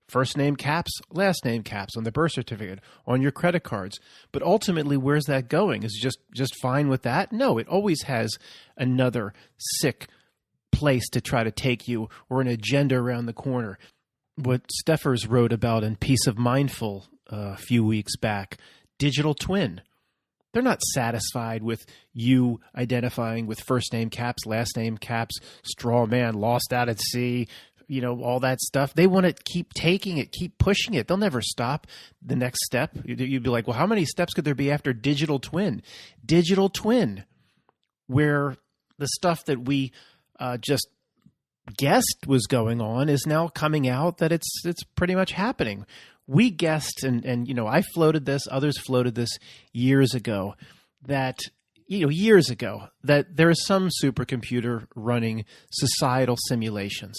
Speaker 1: First name caps, last name caps on the birth certificate, on your credit cards. But ultimately, where's that going? Is it just fine with that? No, it always has another sick place to try to take you, or an agenda around the corner. What Steffers wrote about in Peace of Mindful a few weeks back, digital twin. They're not satisfied with you identifying with first name caps, last name caps, straw man, lost out at sea, all that stuff. They want to keep taking it, keep pushing it. They'll never stop. The next step, you'd be like, well, how many steps could there be after digital twin? Digital twin, where the stuff that we just guessed was going on is now coming out that it's pretty much happening. We guessed, and I floated this, others floated this years ago, that there is some supercomputer running societal simulations.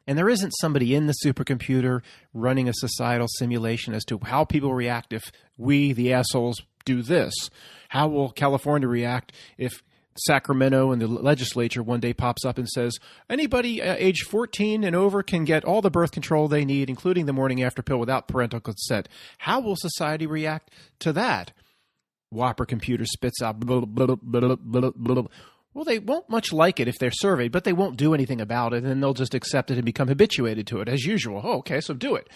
Speaker 1: And there isn't somebody in the supercomputer running a societal simulation as to how people react if we, the assholes, do this. How will California react if Sacramento and the legislature one day pops up and says, anybody age 14 and over can get all the birth control they need, including the morning after pill, without parental consent. How will society react to that? Whopper computer spits out blah, blah, blah, blah, blah. Well, they won't much like it if they're surveyed, but they won't do anything about it, and they'll just accept it and become habituated to it, as usual. Oh, okay, so do it.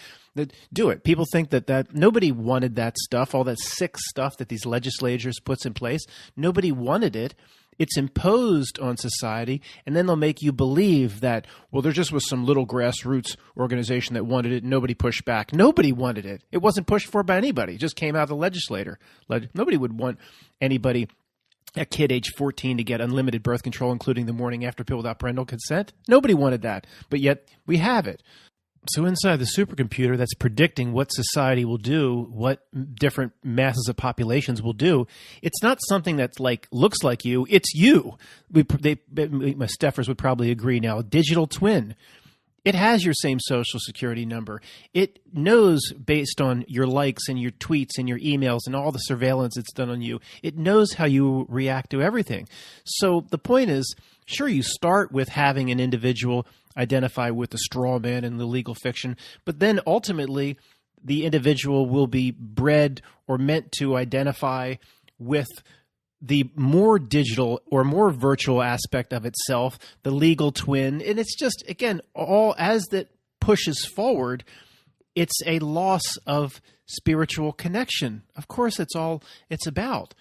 Speaker 1: Do it. People think that nobody wanted that stuff, all that sick stuff that these legislatures puts in place. Nobody wanted it. It's imposed on society, and then they'll make you believe that, well, there just was some little grassroots organization that wanted it, and nobody pushed back. Nobody wanted it. It wasn't pushed for by anybody. It just came out of the legislator. Nobody would want anybody, a kid age 14, to get unlimited birth control, including the morning after pill without parental consent. Nobody wanted that, but yet we have it. So inside the supercomputer that's predicting what society will do, what different masses of populations will do, it's not something that looks like you. It's you. My Steffers would probably agree now. Digital twin. It has your same social security number. It knows based on your likes and your tweets and your emails and all the surveillance it's done on you. It knows how you react to everything. So the point is, sure, you start with having an individual identify with the straw man and the legal fiction, but then ultimately the individual will be bred or meant to identify with the more digital or more virtual aspect of itself, the legal twin. And it's just, again, all as that pushes forward, it's a loss of spiritual connection. Of course, that's all it's about.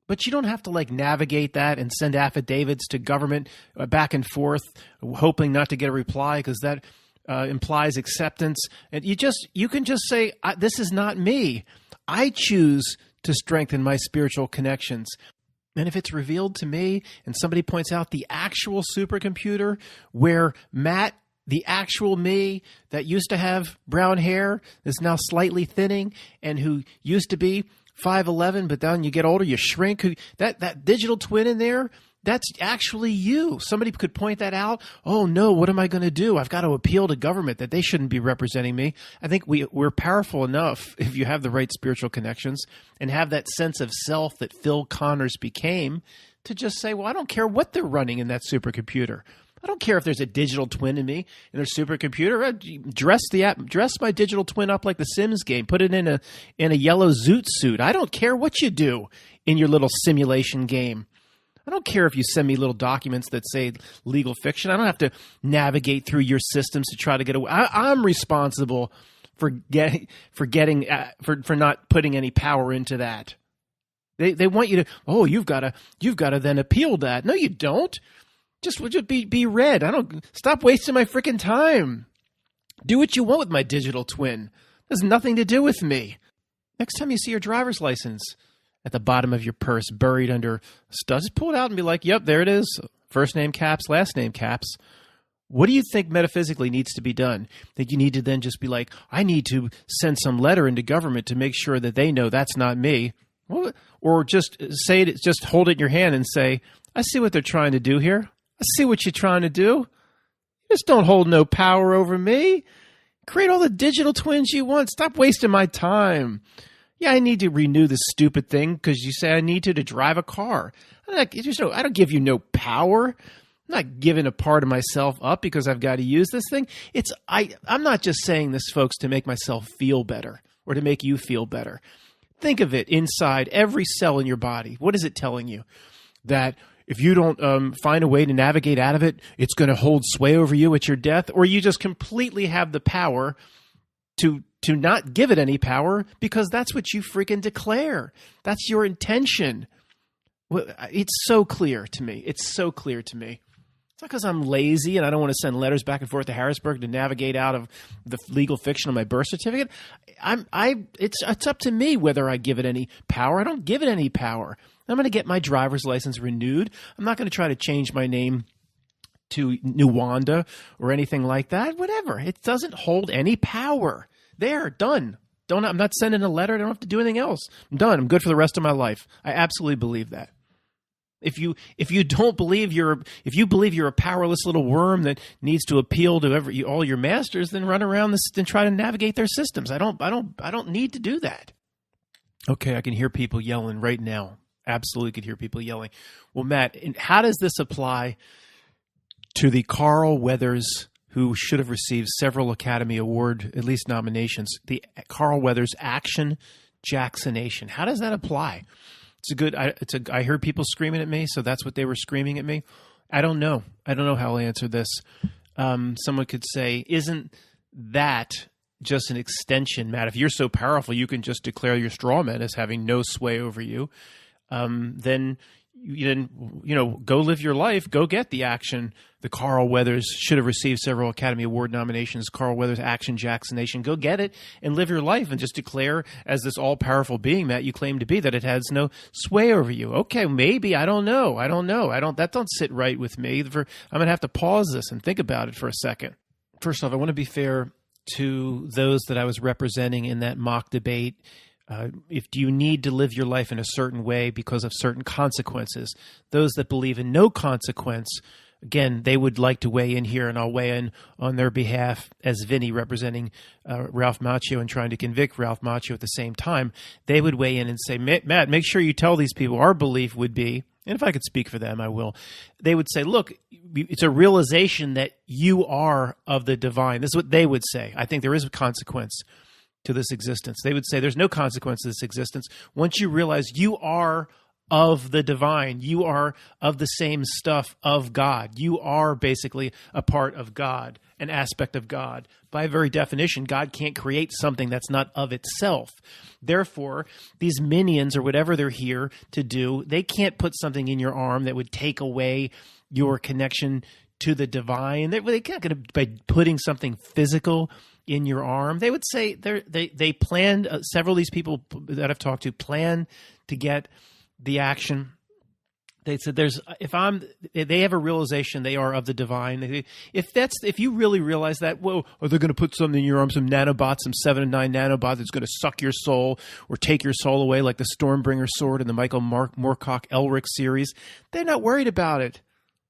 Speaker 1: But you don't have to navigate that and send affidavits to government back and forth, hoping not to get a reply because that implies acceptance. And you can just say, this is not me. I choose to strengthen my spiritual connections. And if it's revealed to me and somebody points out the actual supercomputer where Matt, the actual me that used to have brown hair, is now slightly thinning, and who used to be 5'11", but then you get older, you shrink. That digital twin in there, that's actually you. Somebody could point that out. Oh no, what am I going to do? I've got to appeal to government that they shouldn't be representing me. I think we're powerful enough, if you have the right spiritual connections and have that sense of self that Phil Connors became, to just say, well, I don't care what they're running in that supercomputer. I don't care if there's a digital twin in me in their supercomputer. Dress my digital twin up like the Sims game. Put it in a yellow zoot suit. I don't care what you do in your little simulation game. I don't care if you send me little documents that say legal fiction. I don't have to navigate through your systems to try to get away. I'm responsible for not putting any power into that. They want you to. Oh, you've got to then appeal that. No, you don't. Just be read. Stop wasting my freaking time. Do what you want with my digital twin. There's nothing to do with me. Next time you see your driver's license at the bottom of your purse, buried under stuff, just pull it out and be like, yep, there it is. First name caps, last name caps. What do you think metaphysically needs to be done? Think you need to then just be like, I need to send some letter into government to make sure that they know that's not me. Or just say it, just hold it in your hand and say, I see what they're trying to do here. I see what you're trying to do. Just don't hold no power over me. Create all the digital twins you want. Stop wasting my time. Yeah, I need to renew this stupid thing because you say I need to drive a car. I don't give you no power. I'm not giving a part of myself up because I've got to use this thing. I'm not just saying this, folks, to make myself feel better or to make you feel better. Think of it inside every cell in your body. What is it telling you? That if you don't find a way to navigate out of it, it's going to hold sway over you at your death, or you just completely have the power to not give it any power because that's what you freaking declare. That's your intention. It's so clear to me. It's so clear to me. It's not because I'm lazy and I don't want to send letters back and forth to Harrisburg to navigate out of the legal fiction of my birth certificate. It's up to me whether I give it any power. I don't give it any power. I'm going to get my driver's license renewed. I'm not going to try to change my name to Nuwanda or anything like that. Whatever. It doesn't hold any power. There, done. I'm not sending a letter. I don't have to do anything else. I'm done. I'm good for the rest of my life. I absolutely believe that. If you believe you're a powerless little worm that needs to appeal to all your masters, then run around and try to navigate their systems. I don't need to do that. Okay, I can hear people yelling right now. Absolutely could hear people yelling. Well, Matt, how does this apply to the Carl Weathers who should have received several Academy Award, at least nominations, the Carl Weathers action Jacksonation? How does that apply? I heard people screaming at me, so that's what they were screaming at me. I don't know. I don't know how I'll answer this. Someone could say, isn't that just an extension, Matt? If you're so powerful, you can just declare your straw man as having no sway over you. Then go live your life. Go get the action. The Carl Weathers should have received several Academy Award nominations. Carl Weathers action Jacksonation. Go get it and live your life and just declare as this all-powerful being that you claim to be that it has no sway over you. Okay, maybe. I don't know. That don't sit right with me. I'm going to have to pause this and think about it for a second. First off, I want to be fair to those that I was representing in that mock debate. If you need to live your life in a certain way because of certain consequences, those that believe in no consequence, again, they would like to weigh in here, and I'll weigh in on their behalf as Vinny representing Ralph Macchio and trying to convict Ralph Macchio at the same time. They would weigh in and say, Matt, make sure you tell these people our belief would be, and if I could speak for them, I will. They would say, look, it's a realization that you are of the divine. This is what they would say. I think there is a consequence to this existence. They would say there's no consequence to this existence. Once you realize you are of the divine, you are of the same stuff of God. You are basically a part of God, an aspect of God. By very definition, God can't create something that's not of itself. Therefore, these minions or whatever they're here to do, they can't put something in your arm that would take away your connection to the divine. They can't get it by putting something physical in your arm. They would say they planned, several of these people that I've talked to plan to get the action. They said they have a realization they are of the divine. If you really realize that, whoa, are they going to put something in your arm, some nanobots, some 7 and 9 nanobots that's going to suck your soul or take your soul away like the Stormbringer sword in the Michael Moorcock Elric series? They're not worried about it.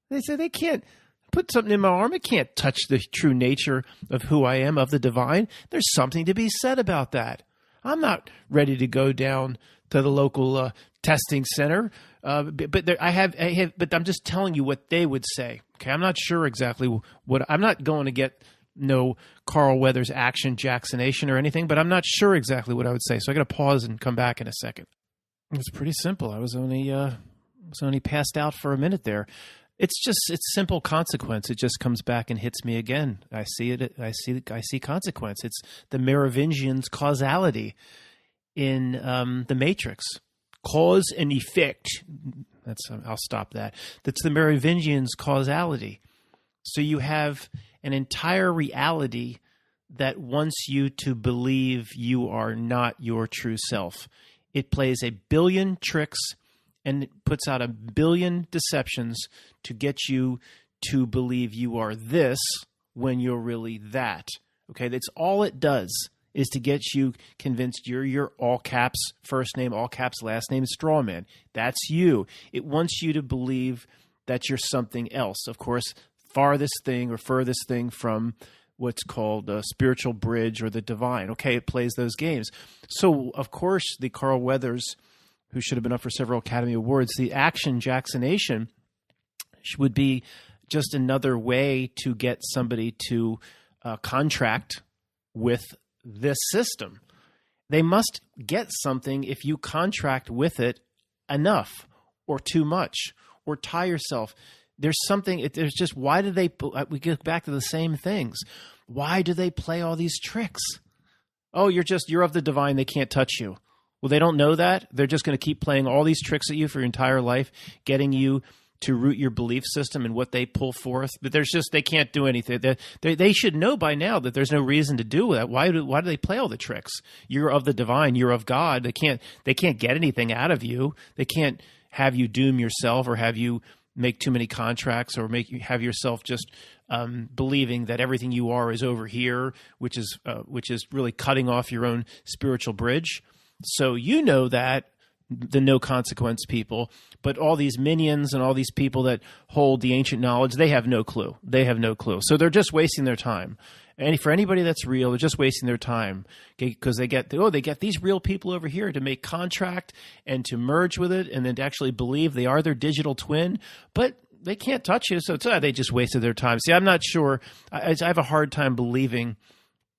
Speaker 1: They say they can't put something in my arm. It can't touch the true nature of who I am, of the divine. There's something to be said about that. I'm not ready to go down to the local testing center, but I'm just telling you what they would say. Okay, I'm not sure exactly what. I'm not going to get no Carl Weathers action Jacksonation or anything, but I'm not sure exactly what I would say. So I got to pause and come back in a second. It's pretty simple. I was only passed out for a minute there. It's simple consequence. It just comes back and hits me again. I see it. I see consequence. It's the Merovingian's causality in the Matrix. Cause and effect. I'll stop that. That's the Merovingian's causality. So you have an entire reality that wants you to believe you are not your true self. It plays a billion tricks and it puts out a billion deceptions to get you to believe you are this when you're really that. Okay, that's all it does, is to get you convinced you're your all caps first name, all caps last name straw man. That's you. It wants you to believe that you're something else. Of course, farthest thing or furthest thing from what's called a spiritual bridge or the divine. Okay, it plays those games. So, of course, the Carl Weathers, who should have been up for several Academy Awards, the action Jacksonation would be just another way to get somebody to contract with this system. They must get something if you contract with it enough or too much or tie yourself. There's something, there's just, why do they, we get back to the same things. Why do they play all these tricks? Oh, you're of the divine, they can't touch you. Well, they don't know that. They're just going to keep playing all these tricks at you for your entire life, getting you to root your belief system and what they pull forth. But they can't do anything. They should know by now that there's no reason to do that. Why do they play all the tricks? You're of the divine. You're of God. They can't get anything out of you. They can't have you doom yourself or have you make too many contracts or have yourself just believing that everything you are is over here, which is really cutting off your own spiritual bridge. So you know that, the no consequence people, but all these minions and all these people that hold the ancient knowledge, they have no clue. They have no clue. So they're just wasting their time. And for anybody that's real, they're just wasting their time because they get these real people over here to make contract and to merge with it and then to actually believe they are their digital twin, but they can't touch you. So they just wasted their time. See, I'm not sure. I have a hard time believing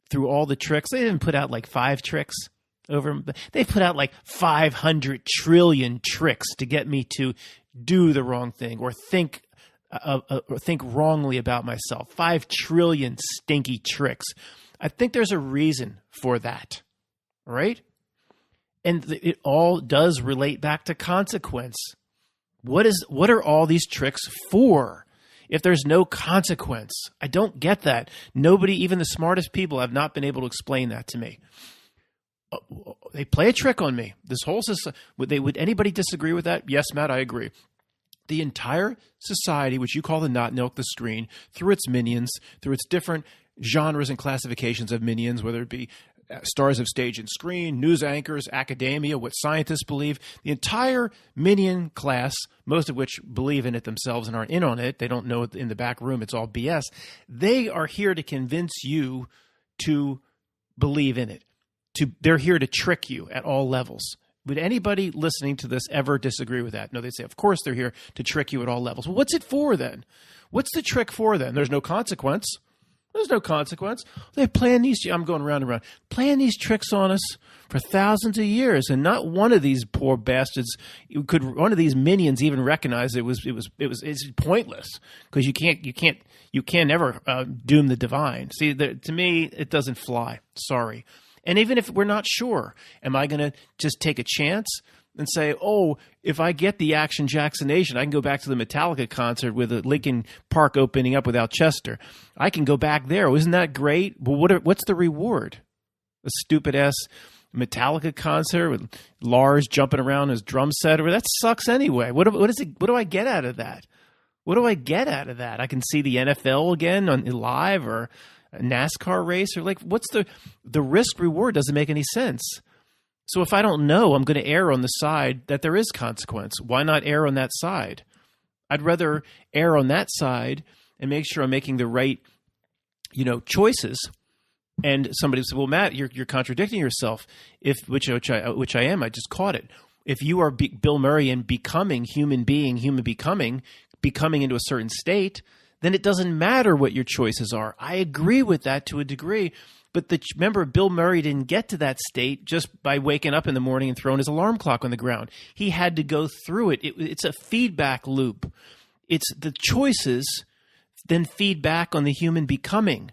Speaker 1: through all the tricks. They didn't put out like 5 tricks. They put out like 500 trillion tricks to get me to do the wrong thing or think wrongly about myself. 5 trillion stinky tricks. I think there's a reason for that, right? And it all does relate back to consequence. What are all these tricks for? If there's no consequence, I don't get that. Nobody, even the smartest people, have not been able to explain that to me. They play a trick on me. This whole system. Would anybody disagree with that? Yes, Matt, I agree. The entire society, which you call the not milk the screen, through its minions, through its different genres and classifications of minions, whether it be stars of stage and screen, news anchors, academia, what scientists believe, the entire minion class, most of which believe in it themselves and aren't in on it, they don't know it in the back room, it's all BS. They are here to convince you to believe in it. They're here to trick you at all levels. Would anybody listening to this ever disagree with that? No, they say, of course they're here to trick you at all levels. Well, what's it for then? What's the trick for then? There's no consequence. There's no consequence. They plan these, I'm going round and round, playing these tricks on us for thousands of years, and not one of these poor bastards one of these minions even recognize it's pointless because you can't ever doom the divine. See, to me, it doesn't fly. Sorry. And even if we're not sure, am I going to just take a chance and say, oh, if I get the action Jacksonation, I can go back to the Metallica concert with the Linkin Park opening up without Chester. I can go back there. Isn't that great? Well, what's the reward? A stupid-ass Metallica concert with Lars jumping around his drum set? That sucks anyway. What do I get out of that? What do I get out of that? I can see the NFL again live or a NASCAR race, or like, what's the risk reward? Doesn't make any sense. So if I don't know, I'm going to err on the side that there is consequence. Why not err on that side? I'd rather err on that side and make sure I'm making the right, choices. And somebody said, "Well, Matt, you're contradicting yourself." Which I am. I just caught it. If you are Bill Murray and becoming becoming into a certain state, then it doesn't matter what your choices are. I agree with that to a degree. But remember, Bill Murray didn't get to that state just by waking up in the morning and throwing his alarm clock on the ground. He had to go through it. It's a feedback loop. It's the choices then feedback on the human becoming.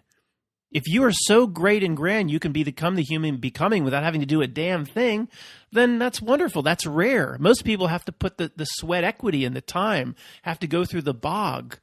Speaker 1: If you are so great and grand you can become the human becoming without having to do a damn thing, then that's wonderful. That's rare. Most people have to put the sweat equity and the time, have to go through the bog.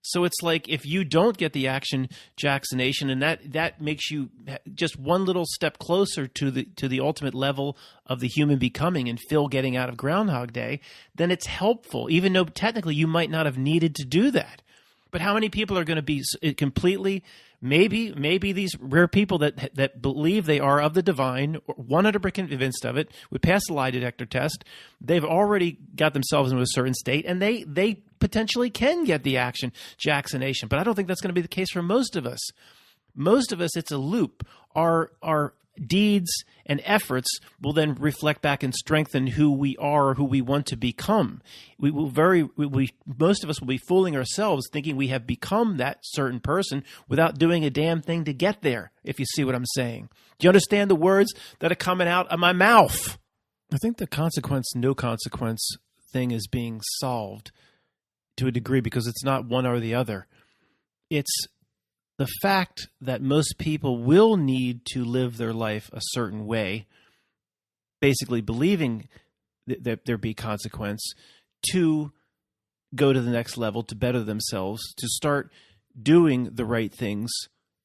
Speaker 1: So it's like if you don't get the action Jacksonation, and that makes you just one little step closer to the ultimate level of the human becoming and Phil getting out of Groundhog Day, then it's helpful, even though technically you might not have needed to do that. But how many people are going to be completely, maybe these rare people that believe they are of the divine, 100% convinced of it, would pass the lie detector test, they've already got themselves into a certain state, and they potentially can get the action Jacksonation. But I don't think that's going to be the case for most of us. Most of us, it's a loop. Our deeds and efforts will then reflect back and strengthen who we are, who we want to become. Most of us will be fooling ourselves thinking we have become that certain person without doing a damn thing to get there, if you see what I'm saying. Do you understand the words that are coming out of my mouth? I think the consequence, no consequence thing is being solved to a degree because it's not one or the other. It's the fact that most people will need to live their life a certain way, basically believing that there be consequence, to go to the next level, to better themselves, to start doing the right things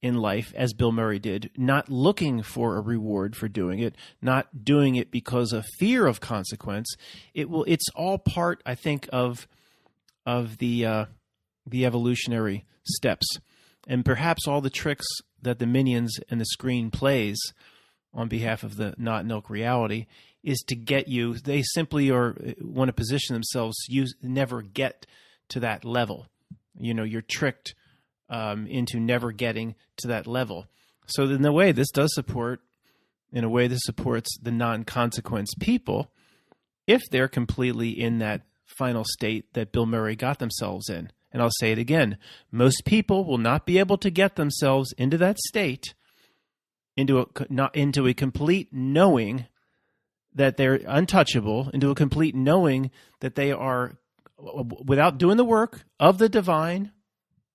Speaker 1: in life, as Bill Murray did, not looking for a reward for doing it, not doing it because of fear of consequence. It's all part, I think, of the evolutionary steps. And perhaps all the tricks that the minions and the screen plays on behalf of the not Milk reality is to get you. They simply want to position themselves. You never get to that level. You're tricked into never getting to that level. So in a way, this supports the non-consequence people if they're completely in that final state that Bill Murray got themselves in. And I'll say it again, most people will not be able to get themselves into that state, into a complete knowing that they're untouchable, into a complete knowing that they are, without doing the work of the divine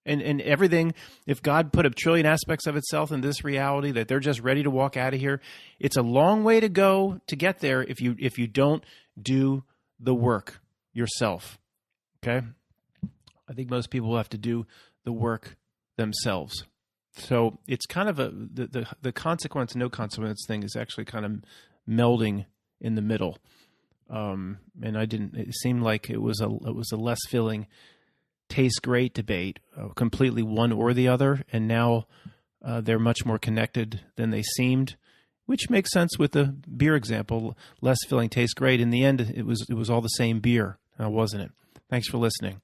Speaker 1: and everything. If God put a trillion aspects of itself in this reality, that they're just ready to walk out of here, it's a long way to go to get there if you don't do the work yourself. Okay? I think most people will have to do the work themselves. So it's kind of the consequence, no consequence thing is actually kind of melding in the middle. And it seemed like it was a less filling, tastes great debate, completely one or the other. And now they're much more connected than they seemed, which makes sense with the beer example. Less filling, tastes great. In the end, it was all the same beer, wasn't it? Thanks for listening.